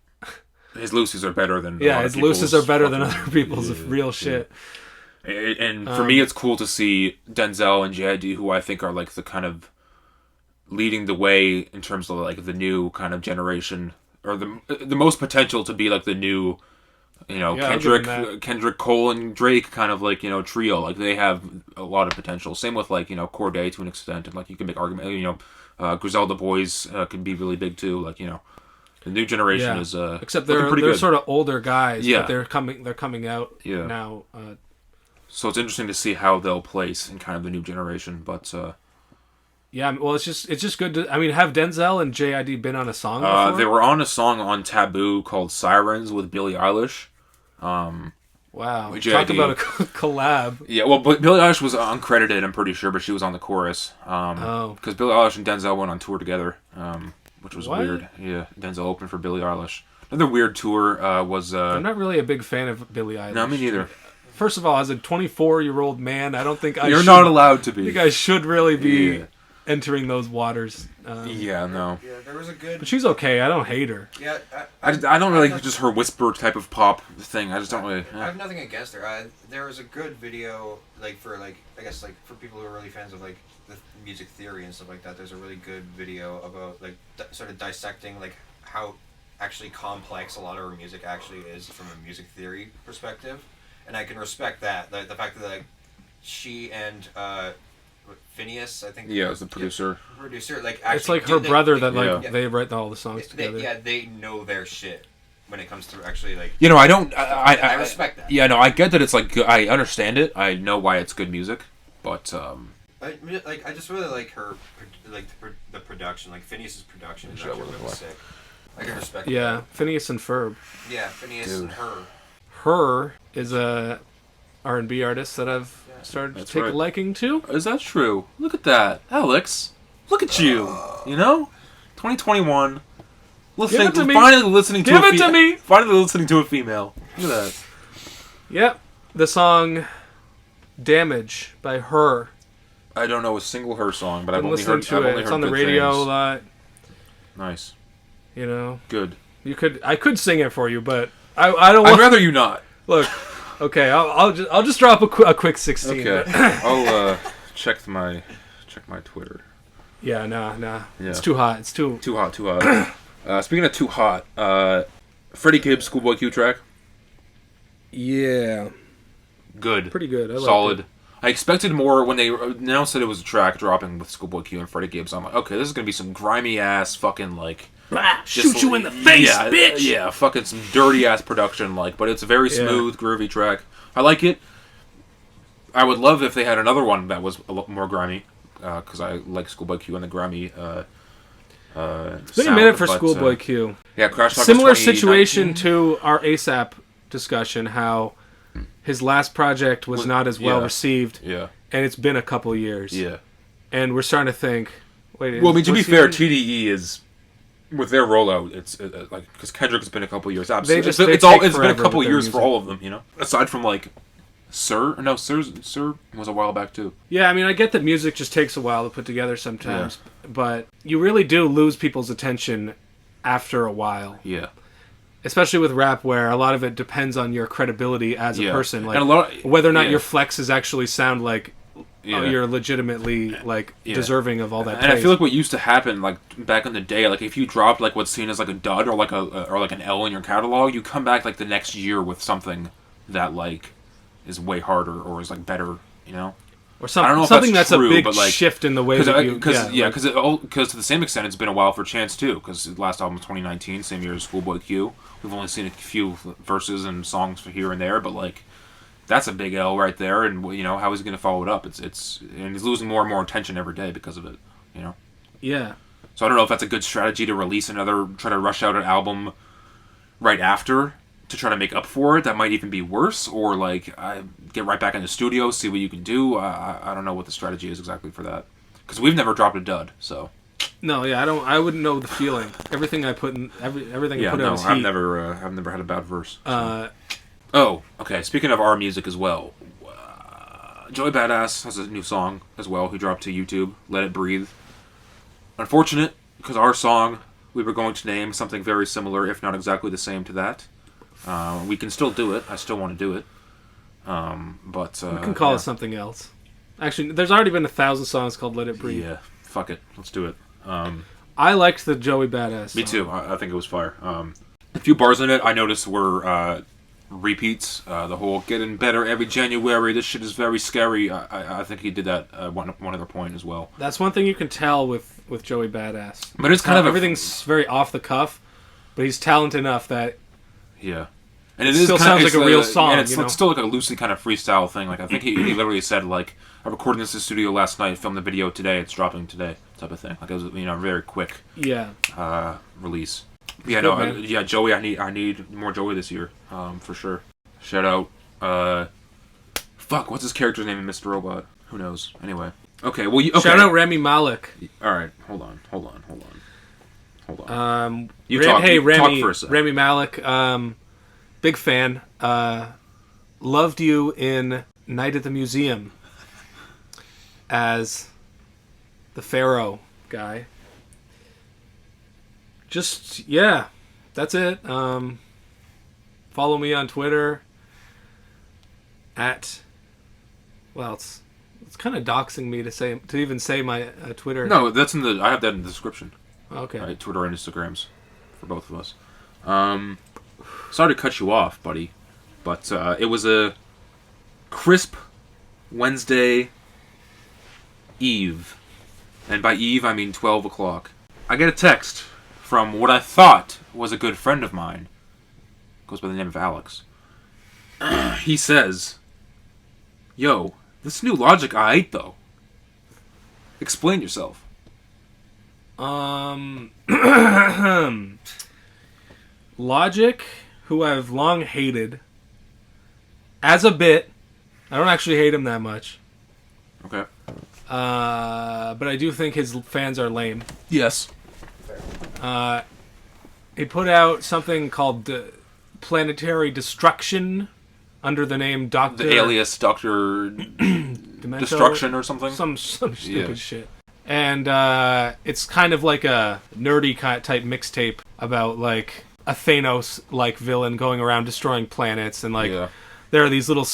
His loosies are better than his loosies are better than other people's real shit. And for me, it's cool to see Denzel and JID, who I think are like the kind of leading the way in terms of like the new kind of generation or the most potential to be like the new, Kendrick Cole and Drake kind of like trio. Like they have a lot of potential. Same with like Corday to an extent, and like you can make argument. Griselda Boys could be really big too. Like the new generation is except they're sort of older guys. Yeah, but they're coming out now. So it's interesting to see how they'll place in kind of the new generation, but. Yeah, well, it's just good to. I mean, have Denzel and JID been on a song before? They were on a song on Taboo called "Sirens" with Billie Eilish. Wow, JID, talk about a collab. Yeah, well, but Billie Eilish was uncredited, I'm pretty sure, but she was on the chorus. Because Billie Eilish and Denzel went on tour together, which was weird. Yeah, Denzel opened for Billie Eilish. Another weird tour was. I'm not really a big fan of Billie Eilish. No, me neither. First of all, as a 24-year-old man, I don't think You're not allowed to be. I think I should really be entering those waters. No. Yeah, there was a good... But she's okay. I don't hate her. Yeah, I don't really just her whisper type of pop thing. I just don't really... I have nothing against her. There was a good video, for people who are really fans of, like, the music theory and stuff like that. There's a really good video about, like, sort of dissecting, like, how actually complex a lot of her music actually is from a music theory perspective. And I can respect that. The fact that, like, she and... Phineas, I think. Yeah, it was the producer. Like it's like her brother that they write all the songs together. They know their shit when it comes to actually like. I don't. I respect that. Yeah, no, I get that it's like I understand it. I know why it's good music, but I just really like her, like the production, like Phineas's production is actually really sick. I can respect. Yeah, that. Phineas and Ferb. Yeah, Phineas and her. Her is a R&B artist that I've started to take a liking to. Is that true? Look at that, Alex. Look at you. 2021. Finally listening to Finally listening to a female. Look at that. Yep. The song "Damage" by Her. I don't know a single Her song, but I've only heard it. It's on the radio a lot. Nice. Good. I could sing it for you, but I don't. I'd rather you not. Look. Okay, I'll just drop a quick 16. Okay, I'll check my Twitter. Yeah, nah. Yeah. It's too hot. It's too hot. Speaking of too hot, Freddie Gibbs Schoolboy Q track. Yeah. Good. Pretty good. Solid. I expected more when they announced that it was a track dropping with Schoolboy Q and Freddie Gibbs. I'm like, okay, this is gonna be some grimy ass fucking like. Shoot you in the face, bitch! Yeah, fucking some dirty ass production, but it's a very smooth, groovy track. I like it. I would love if they had another one that was a lot more grimy, because I like Schoolboy Q and the grimy. It's been a minute for Schoolboy Q. Yeah, Crash Talk. Similar situation to our ASAP discussion, how his last project was not as well received. Yeah, and it's been a couple years. Yeah, and we're starting to think. Wait. Well, I mean, to be fair, TDE is. With their rollout, it's like because Kendrick's been a couple years. Absolutely, it's been a couple years for all of them. Aside from like Sir was a while back too. Yeah, I mean, I get that music just takes a while to put together sometimes, but you really do lose people's attention after a while. Yeah, especially with rap, where a lot of it depends on your credibility as a person, like and whether or not your flexes actually sound like. You're legitimately deserving of all that praise. And I feel like what used to happen like back in the day, like if you dropped like what's seen as like a dud or like an L in your catalog, you come back like the next year with something that like is way harder or is like better, or something. I don't know if something that's true, a big shift in the way because to the same extent it's been a while for Chance too, because the last album was 2019, same year as Schoolboy Q. We've only seen a few verses and songs for here and there, but like. That's a big L right there, and how is he going to follow it up? It's and he's losing more and more attention every day because of it. Yeah. So I don't know if that's a good strategy to try to rush out an album right after to try to make up for it. That might even be worse, or like get right back in the studio, see what you can do. I don't know what the strategy is exactly for that, because we've never dropped a dud. So. No, yeah, I wouldn't know the feeling. Everything I put in, everything I put in is heat. I've never had a bad verse. So. Oh, okay. Speaking of our music as well, Joey Badass has a new song as well, who dropped to YouTube, Let It Breathe. Unfortunate, because our song, we were going to name something very similar, if not exactly the same to that. We can still do it. I still want to do it. But we can call it something else. Actually, there's already been 1,000 songs called Let It Breathe. Yeah, fuck it. Let's do it. I liked the Joey Badass song. Me too. I think it was fire. A few bars in it I noticed were repeats. The whole "getting better every January. This shit is very scary." I think he did that at one other point as well. That's one thing you can tell with Joey Badass. But it's kind of everything's very off the cuff, but he's talented enough that and it still sounds like a real song. And it's still like a loosely kind of freestyle thing. Like I think he literally said like, "I recorded this in the studio last night, filmed the video today, it's dropping today," type of thing. Like it was very quick release. Yeah, good, Joey. I need more Joey this year, for sure. Shout out. What's his character's name in Mr. Robot? Who knows? Anyway. Okay. Well, shout out Rami Malek. All right. Hold on. Rami, talk for a second. Rami Malek. Big fan. Loved you in Night at the Museum as the Pharaoh guy. Just, that's it. Follow me on Twitter at, it's kind of doxing me to even say my Twitter. No, that's I have that in the description. Okay. Right, Twitter and Instagrams for both of us. Sorry to cut you off, buddy, but it was a crisp Wednesday eve. And by eve, I mean 12 o'clock. I get a text from what I thought was a good friend of mine. Goes by the name of Alex. He says, "Yo, this new Logic I8 though. Explain yourself." Logic, who I've long hated, as a bit. I don't actually hate him that much. Okay. But I do think his fans are lame. Yes. He put out something called Planetary Destruction under the name Dr. The alias Dr. Destruction or something? Some stupid shit. And it's kind of like a nerdy type mixtape about like a Thanos-like villain going around destroying planets, and like there are these little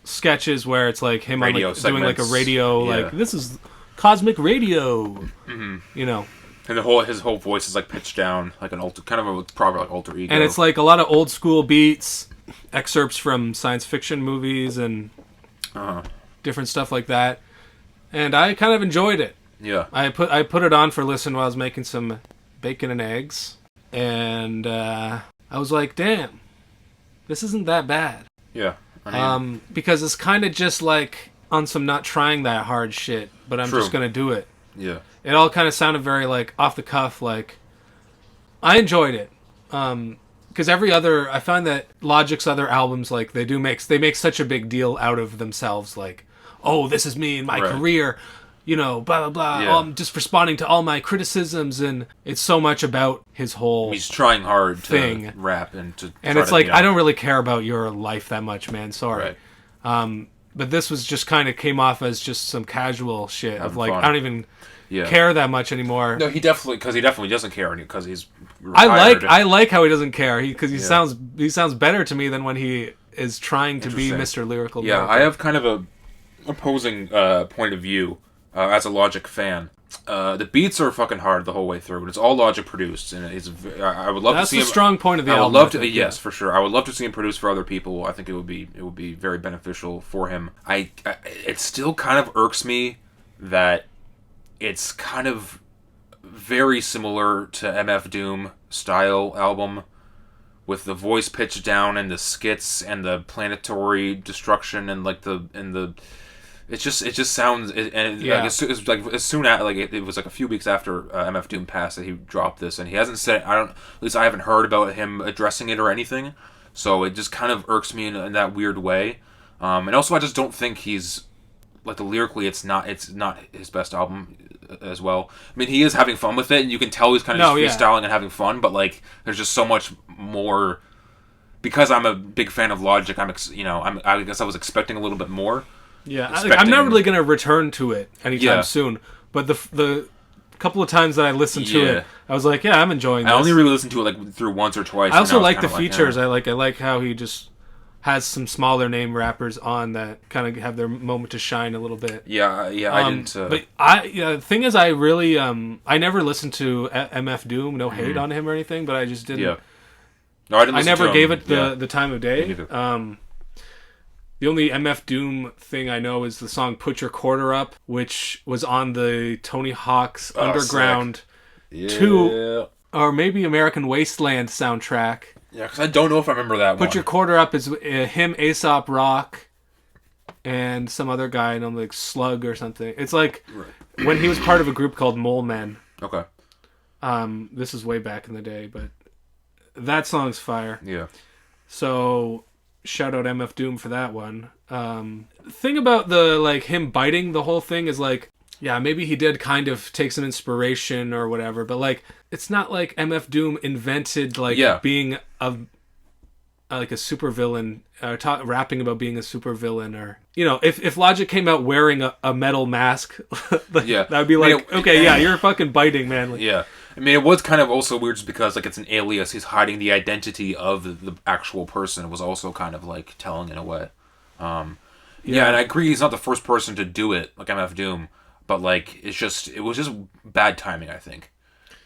sketches where it's like him on, like, doing like a radio, like this is cosmic radio, you know. And his whole voice is like pitched down, like an kind of a proper like alter ego. And it's like a lot of old school beats, excerpts from science fiction movies, and different stuff like that. And I kind of enjoyed it. Yeah. I put it on for listen while I was making some bacon and eggs, and I was like, damn, this isn't that bad. Yeah. I mean, because it's kind of just like on some not trying that hard shit, but I'm just gonna do it. Yeah. It all kind of sounded very like off the cuff. Like I enjoyed it. Because I find that Logic's other albums, like they make such a big deal out of themselves. Like, oh, this is me in my career, you know, blah blah blah. Yeah. I'm just responding to all my criticisms, and it's so much about his whole. He's trying hard thing. To rap and to. And it's like, I don't really care about your life that much, man. Sorry. Right. But this was just kind of came off as just some casual shit of like fun. I don't even care that much anymore. No, he definitely doesn't care because he's retired. I like how he doesn't care because he sounds better to me than when he is trying to be Mr. Lyrical. Yeah, America. I have kind of a opposing point of view as a Logic fan. The beats are fucking hard the whole way through, but it's all Logic produced, and I would love to see him. That's the strong point of the album. I would love to, yes, for sure. I would love to see him produce for other people. I think it would be very beneficial for him. It still kind of irks me that it's kind of very similar to MF Doom style album, with the voice pitched down and the skits and the planetary destruction and like it just sounds as soon as it was like a few weeks after MF Doom passed that he dropped this, and he hasn't said at least I haven't heard about him addressing it or anything, so it just kind of irks me in that weird way, and also I just don't think he's like lyrically it's not his best album as well. I mean, he is having fun with it, and you can tell he's kind of freestyling and having fun, but like there's just so much more. Because I'm a big fan of Logic, I guess I was expecting a little bit more. Yeah, I'm not really going to return to it anytime soon. But the couple of times that I listened to it, I was like, I'm enjoying this. I only really listened to it like through once or twice. I also like the features. I like how he just has some smaller name rappers on that kind of have their moment to shine a little bit. Yeah, I didn't. But the thing is, I really, I never listened to MF Doom. No hate on him or anything, but I just didn't. Yeah. No, I didn't. I never gave it the the time of day. Me neither. The only MF Doom thing I know is the song "Put Your Quarter Up," which was on the Tony Hawk's Underground 2, or maybe American Wasteland soundtrack. Yeah, because I don't know if I remember that one. Put Your Quarter Up is him, Aesop Rock, and some other guy, and I'm like Slug or something. It's like when he was part of a group called Mole Men. Okay. This is way back in the day, but that song's fire. Yeah. So shout out MF Doom for that one. Thing about the like him biting the whole thing is like, yeah, maybe he did kind of take some inspiration or whatever, but like it's not like MF Doom invented like being a supervillain, rapping about being a supervillain, or if Logic came out wearing a metal mask, that'd be like, okay, yeah, you're fucking biting, man. Like, yeah. I mean, it was kind of also weird just because like it's an alias. He's hiding the identity of the actual person. It was also kind of like telling in a way. And I agree he's not the first person to do it, like MF Doom, but like it was just bad timing, I think.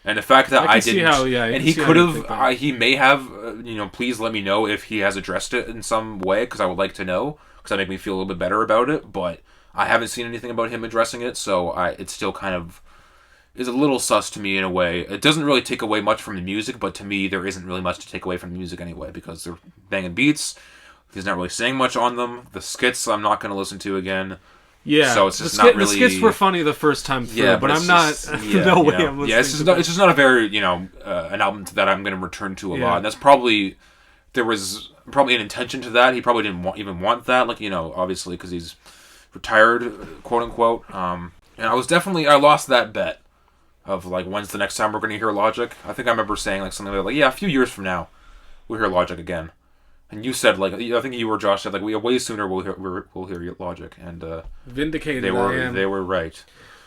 And the fact that I didn't, and he could have, he may have, please let me know if he has addressed it in some way, because I would like to know, because that make me feel a little bit better about it. But I haven't seen anything about him addressing it, so it's still kind of is a little sus to me in a way. It doesn't really take away much from the music, but to me there isn't really much to take away from the music anyway, because they're banging beats. He's not really saying much on them. The skits I'm not going to listen to again. Yeah, so it's just not really. The skits were funny the first time through, but I'm not. No way I'm listening. Yeah, it's just not a very an album that I'm going to return to a lot. And that's probably there was probably an intention to that. He probably didn't even want that, like obviously because he's retired, quote unquote. And I lost that bet of like when's the next time we're going to hear Logic. I think I remember saying like something like a few years from now we'll hear Logic again. And you said like I think you or Josh said like way sooner we'll hear Logic, and vindicated. They were right.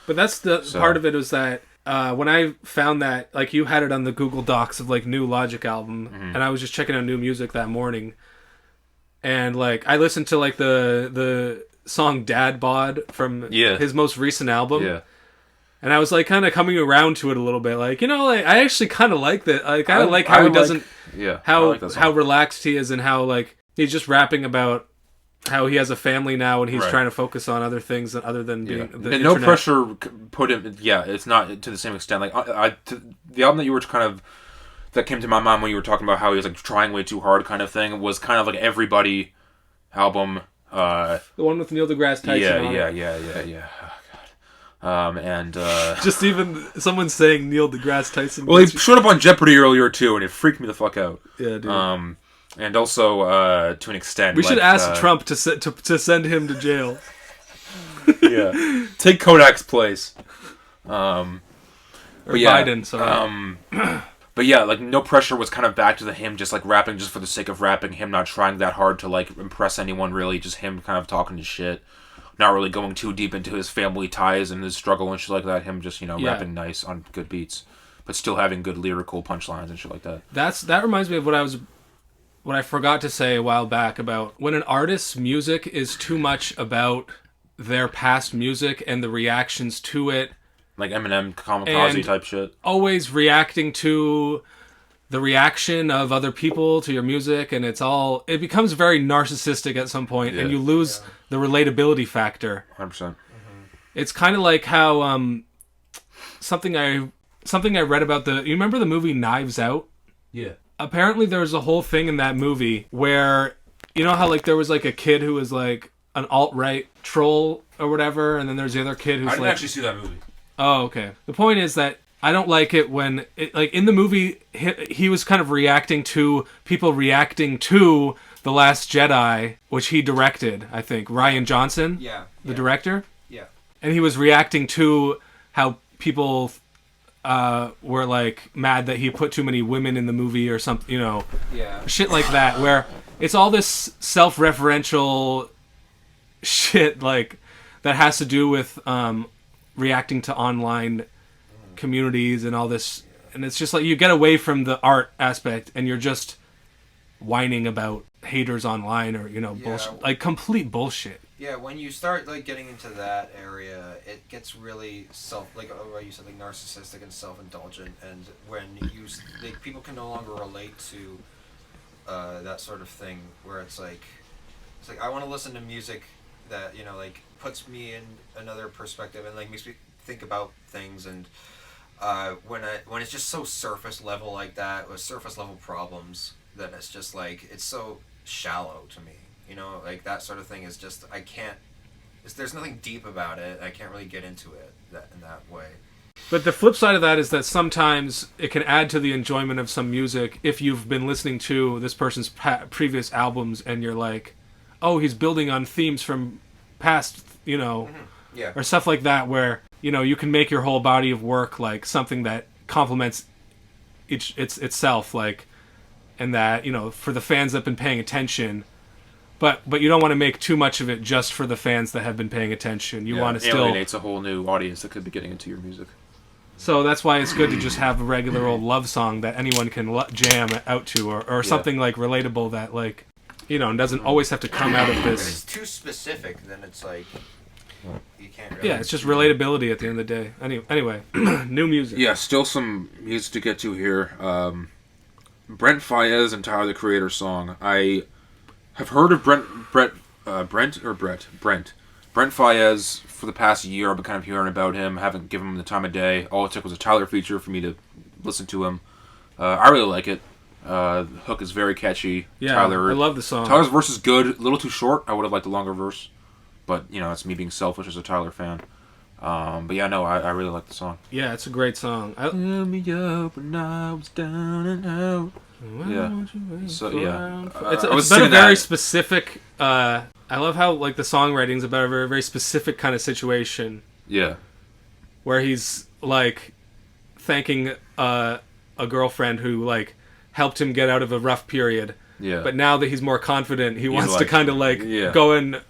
But that's part of it was that when I found that like you had it on the Google Docs of like new Logic album, and I was just checking out new music that morning, and like I listened to like the song Dad Bod from his most recent album. Yeah. And I was like kind of coming around to it a little bit, like like I actually kind of like that. Like I like how he doesn't, how relaxed he is, and how like he's just rapping about how he has a family now and he's trying to focus on other things other than being the internet. No pressure put him. Yeah, it's not to the same extent. Like the album that you were kind of that came to my mind when you were talking about how he was like trying way too hard, kind of thing, was kind of like Everybody album. The one with Neil deGrasse Tyson. Yeah. And just even someone saying Neil deGrasse Tyson. Well, he showed up on Jeopardy earlier too, and it freaked me the fuck out. Yeah, dude. And also to an extent, we should ask Trump to send him to jail. Yeah, take Kodak's place. Or Biden. Sorry. But yeah, like no pressure was kind of back to him just like rapping just for the sake of rapping. Him not trying that hard to like impress anyone really. Just him kind of talking his shit. Not really going too deep into his family ties and his struggle and shit like that. Him just, rapping nice on good beats, but still having good lyrical punchlines and shit like that. That reminds me of what I forgot to say a while back about when an artist's music is too much about their past music and the reactions to it. Like Eminem, kamikaze type shit. Always reacting to the reaction of other people to your music, and it becomes very narcissistic at some point, and you lose the relatability factor. 100%. It's kind of like how something I read about you remember the movie Knives Out? Yeah. Apparently there's a whole thing in that movie where how like there was like a kid who was like an alt-right troll or whatever, and then there's the other kid who's I didn't actually see that movie. Oh, okay. The point is that I don't like it when, like in the movie, he was kind of reacting to people reacting to The Last Jedi, which he directed, I think. Rian Johnson, the director. Yeah. And he was reacting to how people were like mad that he put too many women in the movie or something, shit like that, where it's all this self-referential shit like that has to do with reacting to online communities and all this, and it's just like you get away from the art aspect and you're just whining about haters online or bullshit, like complete bullshit. Yeah, when you start like getting into that area, it gets really you said, like narcissistic and self-indulgent, and when people can no longer relate to that sort of thing, where it's like I want to listen to music that like puts me in another perspective and like makes me think about things, and when it's just so surface level like that with surface level problems, then it's just like it's so shallow to me. Like that sort of thing is just there's nothing deep about it. I can't really get into it in that way. But the flip side of that is that sometimes it can add to the enjoyment of some music if you've been listening to this person's previous albums and you're like, oh, he's building on themes from past, or stuff like that, where you can make your whole body of work like something that complements itself, like, and that for the fans that have been paying attention. But you don't want to make too much of it just for the fans that have been paying attention. You want to still alienates a whole new audience that could be getting into your music. So that's why it's good to just have a regular old love song that anyone can jam out to, or something like relatable that like doesn't always have to come out of this. If it's too specific, then it's like you can't. Really it's just relatability at the end of the day. Anyway, new music. Yeah, still some music to get to here. Brent Faiyaz and Tyler the Creator song. I have heard of Brent Faiyaz for the past year. I've been kind of hearing about him. Haven't given him the time of day. All it took was a Tyler feature for me to listen to him. I really like it. The hook is very catchy. Yeah, Tyler, I love the song. Tyler's verse is good. A little too short. I would have liked a longer verse. But, that's me being selfish as a Tyler fan. But yeah, no, I really like the song. Yeah, it's a great song. Fill me up when I was down and out. Yeah. So yeah, it's about a very specific. I love how like the songwriting's about a very very specific kind of situation. Yeah. Where he's like thanking a girlfriend who like helped him get out of a rough period. Yeah. But now that he's more confident, he wants to kind of like go and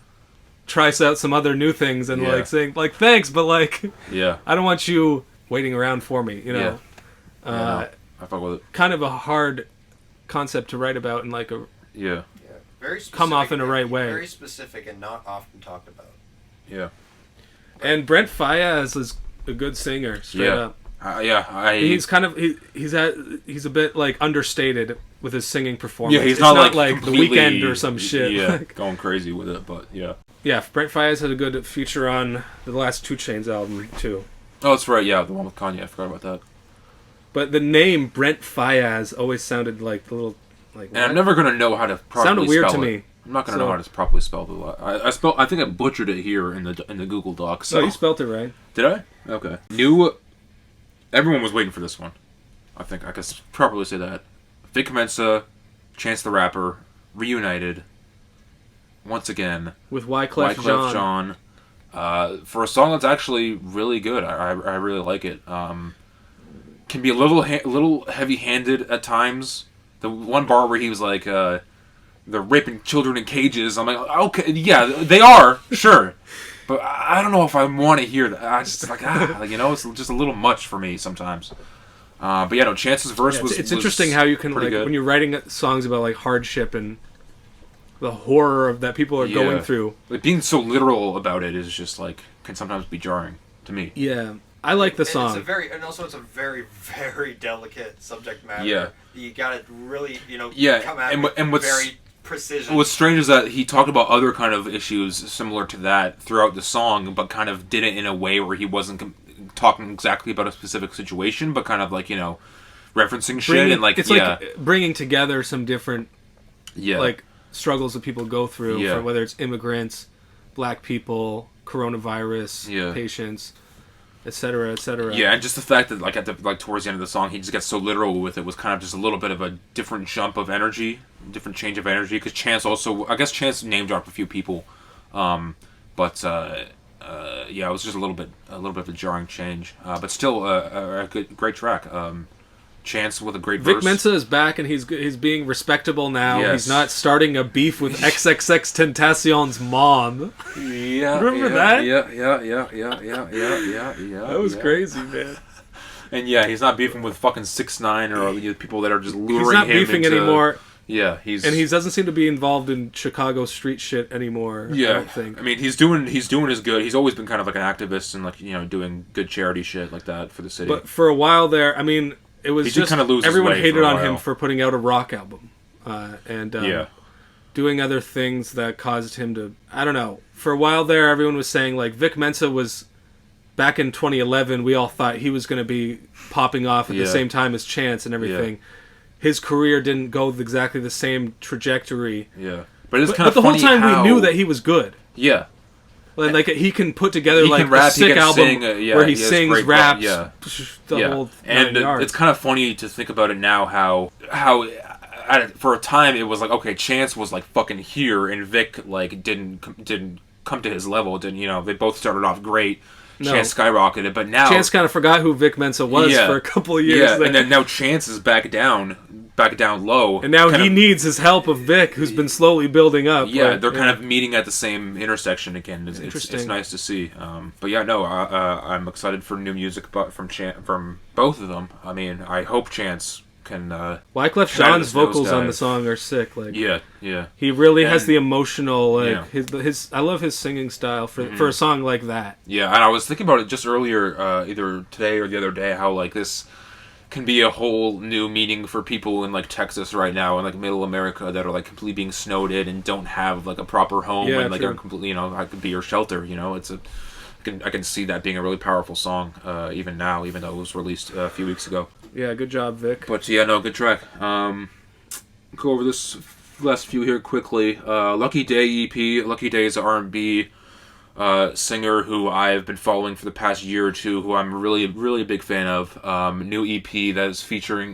try out some other new things and like saying like thanks, but like I don't want you waiting around for me. Yeah. I fuck with it. Kind of a hard concept to write about in like a very specific, come off in the right way. Very specific and not often talked about. Yeah. And Brent Faiyaz is a good singer, straight up. He's kind of he's a bit like understated with his singing performance. Yeah, he's not like The Weeknd or some shit. Yeah, going crazy with it, but yeah. Yeah, Brent Faiyaz had a good feature on the last 2 Chainz album too. Oh, that's right. Yeah, the one with Kanye. I forgot about that. But the name Brent Faiyaz always sounded like the little like. And I'm never gonna know how to properly sounded weird spell to it. me. I'm not gonna know how to properly spell the. I think I butchered it here in the Google Doc. So. Oh, you spelled it right. Did I? Okay. Everyone was waiting for this one. I think I could properly say that. Vic Mensa, Chance the Rapper, reunited. Once again. With Wyclef Jean. For a song that's actually really good. I really like it. Can be a little heavy-handed at times. The one bar where he was like, they're raping children in cages. I'm like, okay, yeah, they are, sure. But I don't know if I want to hear that. I just like, it's just a little much for me sometimes. But yeah, no, Chance's verse was interesting how you can, like, good. When you're writing songs about, like, hardship and the horror that people are going through. Like, being so literal about it is just, like, can sometimes be jarring to me. Yeah. I like the song. It's a very, very delicate subject matter. Yeah. You gotta really, come at it with very precision. What's strange is that he talked about other kind of issues similar to that throughout the song, but kind of did it in a way where he wasn't talking exactly about a specific situation, but kind of like, referencing shit and like, it's like bringing together some different, like, struggles that people go through, for whether it's immigrants, black people, coronavirus patients, etc., etc. Yeah, and just the fact that like towards the end of the song, he just gets so literal with it was kind of just a little bit of a different jump of energy, different change of energy. Because Chance Chance name dropped a few people, but it was just a little bit of a jarring change. But still a great track. Chance with a great verse. Vic Mensa is back and he's being respectable now. Yes. He's not starting a beef with XXXTentacion's mom. Yeah, remember that? Yeah. That was crazy, man. And he's not beefing with fucking 6ix9ine or the people that are just luring him. He's not beefing anymore. Yeah, he doesn't seem to be involved in Chicago street shit anymore. Yeah, I don't think. I mean, he's doing his good. He's always been kind of like an activist and like doing good charity shit like that for the city. But for a while there, I mean, it was just kind of lose everyone his way hated for a on while. him for putting out a rock album, and doing other things that caused him to. I don't know. For a while there, everyone was saying like Vic Mensa was. Back in 2011, we all thought he was going to be popping off at the same time as Chance and everything. Yeah. His career didn't go exactly the same trajectory. Yeah, but it's kind of the funny whole time how... we knew that he was good. Yeah, like he can put together he like can rap, a sick album sing, where he sings, raps, whole and yards. It's kind of funny to think about it now. How for a time it was like okay, Chance was like fucking here, and Vic like didn't come to his level. They both started off great. No. Chance skyrocketed, but now Chance kind of forgot who Vic Mensa was for a couple of years. Yeah, and then now Chance is back down low, and now he needs his help of Vic, who's been slowly building up. Yeah, they're kind of meeting at the same intersection again. It's nice to see. But yeah, no, I'm excited for new music, from both of them. I mean, I hope Chance can. Wyclef Jean's vocals on the song are sick. Like he really has the emotional. His I love his singing style for a song like that. Yeah, and I was thinking about it just earlier, either today or the other day, how like this can be a whole new meaning for people in like Texas right now and like Middle America that are like completely being snowed in and don't have like a proper home and like are completely I could be your shelter. It's a. I can see that being a really powerful song, even now, even though it was released a few weeks ago. Yeah, good job, Vic. But yeah, no, good track. Go over this last few here quickly. Lucky Day EP. Lucky Day is an R&B singer who I've been following for the past year or two, who I'm really, really a big fan of. New EP that is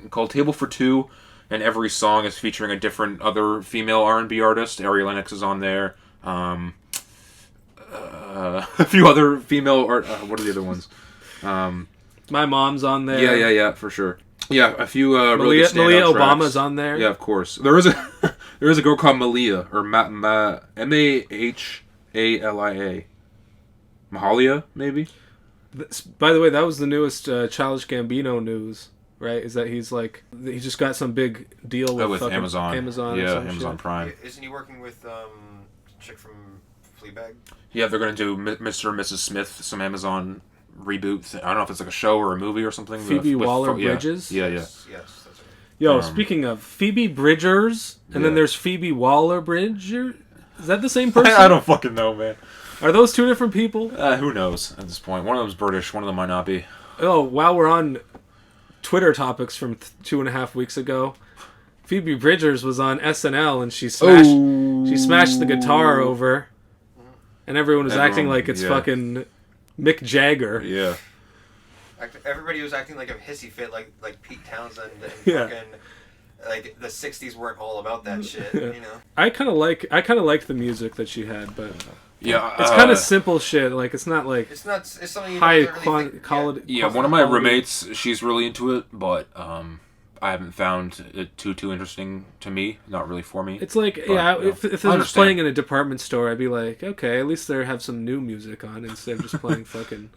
called Table for Two, and every song is featuring a different other female R&B artist. Ari Lennox is on there. A few other female art. What are the other ones? My Mom's on there. Yeah, for sure. Yeah, a few really good standout Malia tracks. Obama's on there. Yeah, of course. There is a girl called Malia, or Mahalia, maybe. By the way, that was the newest Childish Gambino news, right? Is that he just got some big deal with Amazon. Yeah, Amazon shit. Prime. Isn't he working with chick from Fleabag? Yeah, they're going to do Mr. and Mrs. Smith, some Amazon reboot. I don't know if it's like a show or a movie or something. Phoebe Waller-Bridges? Yeah. Yes, that's right. Yo, speaking of Phoebe Bridgers, and then there's Phoebe Waller-Bridger. Is that the same person? I don't fucking know, man. Are those two different people? Who knows at this point. One of them's British, one of them might not be. Oh, while we're on Twitter topics from 2.5 weeks ago, Phoebe Bridgers was on SNL and she smashed the guitar over. And everyone was acting like it's fucking Mick Jagger. Yeah. Everybody was acting like a hissy fit, like Pete Townsend and fucking like the '60s weren't all about that shit. I kind of liked the music that she had, but it's kind of simple shit. Like it's something high quality. Yeah, one of my roommates, she's really into it, but I haven't found it too interesting to me. Not really for me. It's like, if it was playing in a department store, I'd be like, okay, at least they have some new music on instead of just playing fucking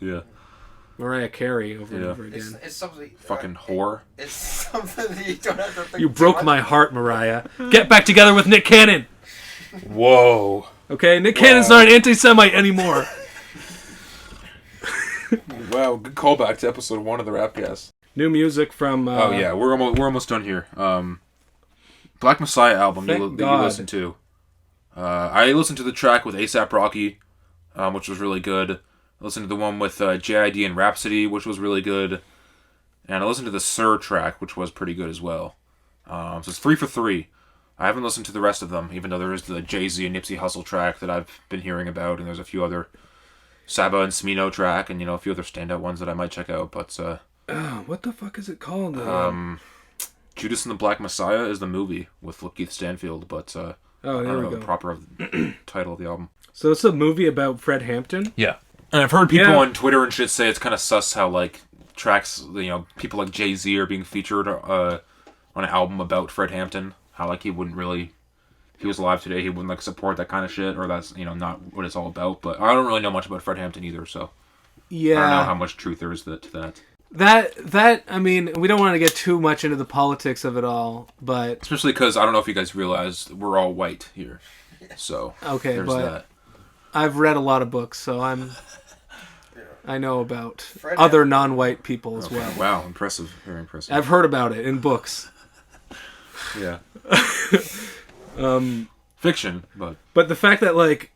Mariah Carey over and over again. It's something fucking whore. It's something that you don't have to think. You broke my heart, Mariah. Get back together with Nick Cannon. Whoa. Okay, Nick Cannon's not an anti-Semite anymore. Wow, good callback to episode 1 of the Rapcast. New music from... we're almost done here. Black Messiah album that you listened to. I listened to the track with A$AP Rocky, which was really good. I listened to the one with JID and Rhapsody, which was really good. And I listened to the Sir track, which was pretty good as well. So it's 3 for 3. I haven't listened to the rest of them, even though there is the Jay-Z and Nipsey Hussle track that I've been hearing about, and there's a few other Saba and Smino track, and a few other standout ones that I might check out, but... what the fuck is it called? Judas and the Black Messiah is the movie with Lakeith Stanfield, but I don't know the proper title of the album. So it's a movie about Fred Hampton? Yeah. And I've heard people on Twitter and shit say it's kind of sus how, like, tracks, people like Jay-Z are being featured on an album about Fred Hampton. How, like, he wouldn't really... If he was alive today, he wouldn't, like, support that kind of shit, or that's, not what it's all about. But I don't really know much about Fred Hampton either, so... Yeah. I don't know how much truth there is to that. That I mean, we don't want to get too much into the politics of it all, but especially because I don't know if you guys realize we're all white here, so okay, there's but that. I've read a lot of books, so I know about other non-white people as well. Wow, impressive, very impressive. I've heard about it in books. Yeah. Fiction, but the fact that like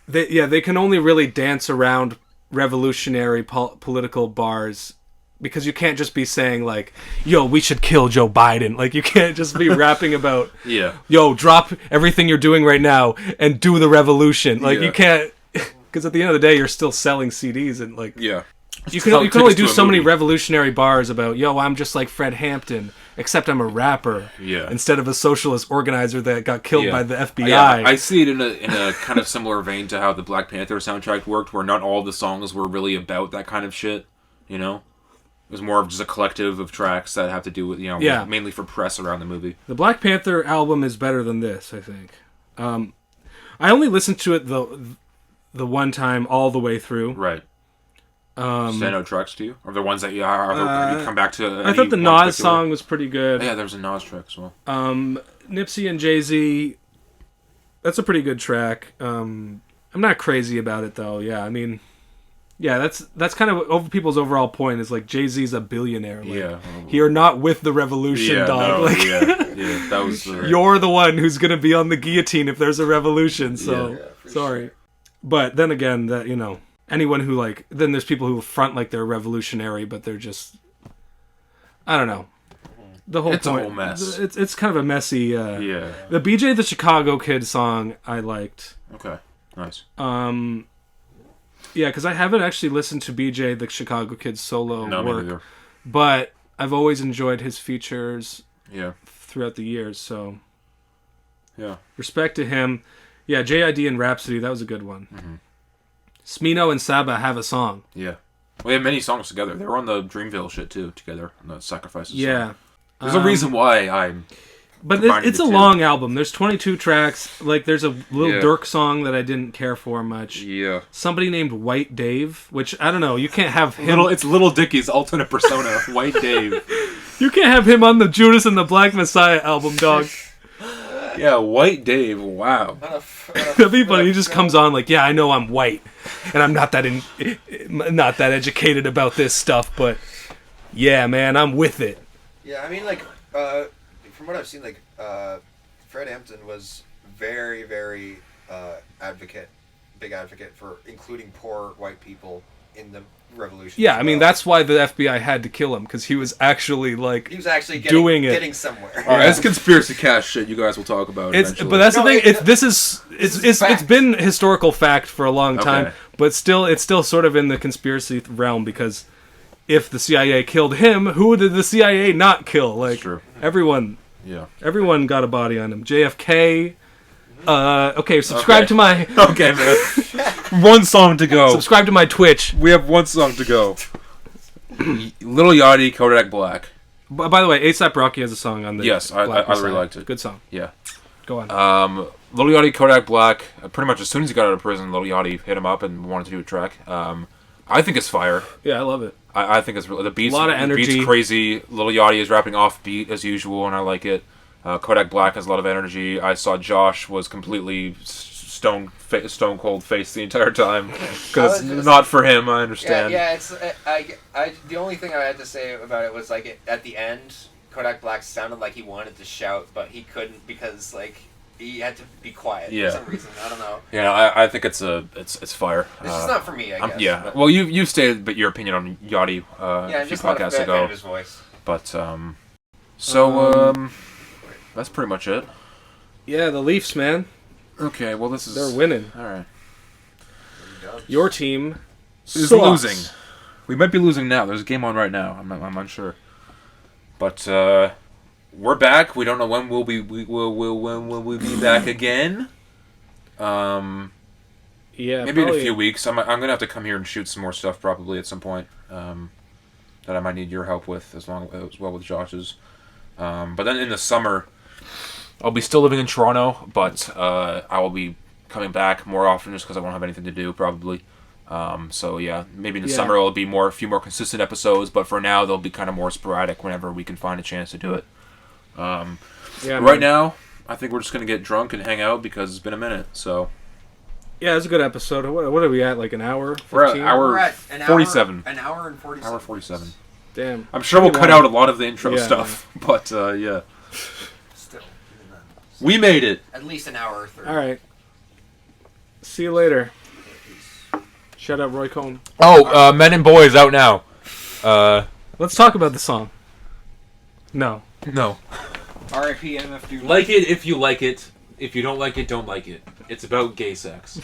they can only really dance around revolutionary political bars because you can't just be saying like, yo, we should kill Joe Biden. Like, you can't just be rapping about yo, drop everything you're doing right now and do the revolution. Like, you can't, because at the end of the day you're still selling CDs and like you can only do so many revolutionary bars about, yo, I'm just like Fred Hampton, except I'm a rapper. Yeah. Instead of a socialist organizer that got killed by the FBI. Yeah, I see it in a kind of similar vein to how the Black Panther soundtrack worked, where not all the songs were really about that kind of shit, you know? It was more of just a collective of tracks that have to do with, you know, mainly for press around the movie. The Black Panther album is better than this, I think. I only listened to it the one time all the way through. Right. Stand out tracks to you? Or the ones that you come back to? I thought the Nas song was pretty good. Yeah, there was a Nas track as well. Nipsey and Jay-Z, that's a pretty good track. I'm not crazy about it, though. Yeah, I mean, yeah, that's kind of people's overall point is like, Jay-Z's a billionaire. Like, you're not with the revolution, dog. No, like, that was you're the one who's going to be on the guillotine if there's a revolution, so sorry. Sure. But then again, that, you know, anyone who like, then there's people who front like they're revolutionary, but they're just, I don't know. The whole it's point, a whole mess. It's kind of a messy. The BJ the Chicago Kid song I liked. Okay, nice. Yeah, because I haven't actually listened to BJ the Chicago Kid's solo work, neither. But I've always enjoyed his features. Yeah. Throughout the years, so yeah, respect to him. Yeah, JID and Rhapsody, that was a good one. Mm-hmm. Smino and Saba have a song. Yeah. We have many songs together. They were on the Dreamville shit, too, together, on the Sacrifices Yeah. song. There's a reason why I'm... But it's a long album. There's 22 tracks. Like, there's a Lil Durk song that I didn't care for much. Yeah. Somebody named White Dave, which, I don't know, you can't have him... It's Little Dicky's alternate persona, White Dave. You can't have him on the Judas and the Black Messiah album, dog. Yeah, White Dave, wow. That'd be funny. He just comes on like, yeah, I know I'm white, and I'm not that educated about this stuff, but yeah, man, I'm with it. Yeah, I mean, like, from what I've seen, like, Fred Hampton was very, very big advocate for including poor white people in the revolution. Yeah, I mean, that's why the FBI had to kill him, because he was actually like getting somewhere. All right, that's conspiracy cast shit. You guys will talk about eventually. But that's the thing. It's been historical fact for a long time, but it's still sort of in the conspiracy realm, because if the CIA killed him, who did the CIA not kill? Like, true. Everyone got a body on him. JFK. Okay, subscribe to my... Okay, man. One song to go. Subscribe to my Twitch. We have one song to go. Lil Yachty, Kodak Black. By the way, A$AP Rocky has a song on the... Yes, I really liked it. Good song. Yeah. Go on. Lil Yachty, Kodak Black. Pretty much as soon as he got out of prison, Lil Yachty hit him up and wanted to do a track. I think it's fire. Yeah, I love it. I think it's really... The beat's, a lot of energy. The beat's crazy. Lil Yachty is rapping off beat as usual, and I like it. Kodak Black has a lot of energy. I saw Josh was completely stone cold face the entire time, because not for him. I understand. Yeah. It's the only thing I had to say about it was like at the end, Kodak Black sounded like he wanted to shout, but he couldn't because like he had to be quiet for some reason. I don't know. Yeah, I think it's fire. It's just not for me. I guess. Yeah. Well, you stated your opinion on Yachty a few podcasts ago. Fan of his voice. But that's pretty much it. Yeah, the Leafs, man. Okay, well they're winning. All right. Your team is losing. We might be losing now. There's a game on right now. I'm unsure. But we're back. We don't know when we'll be back again. Yeah, maybe in a few weeks. I'm gonna have to come here and shoot some more stuff probably at some point. That I might need your help with as well with Josh's. But then in the summer, I'll be still living in Toronto, but I will be coming back more often just because I won't have anything to do, probably. So yeah, maybe in the summer it'll be a few more consistent episodes, but for now they'll be kind of more sporadic whenever we can find a chance to do it. Right now, I think we're just gonna get drunk and hang out because it's been a minute. So yeah, it's a good episode. What are we at? Like an hour? 15? We're at an 47. An hour and 47. Hour 47. Damn. I'm sure we'll cut out a lot of the intro stuff, but yeah. Still, we made it. At least an hour or 30. All right. See you later. Shout out Roy Cohn. Oh, Men and Boys out now. Let's talk about the song. No. R.I.P. MF Doom. Like it if you like it. If you don't like it, don't like it. It's about gay sex.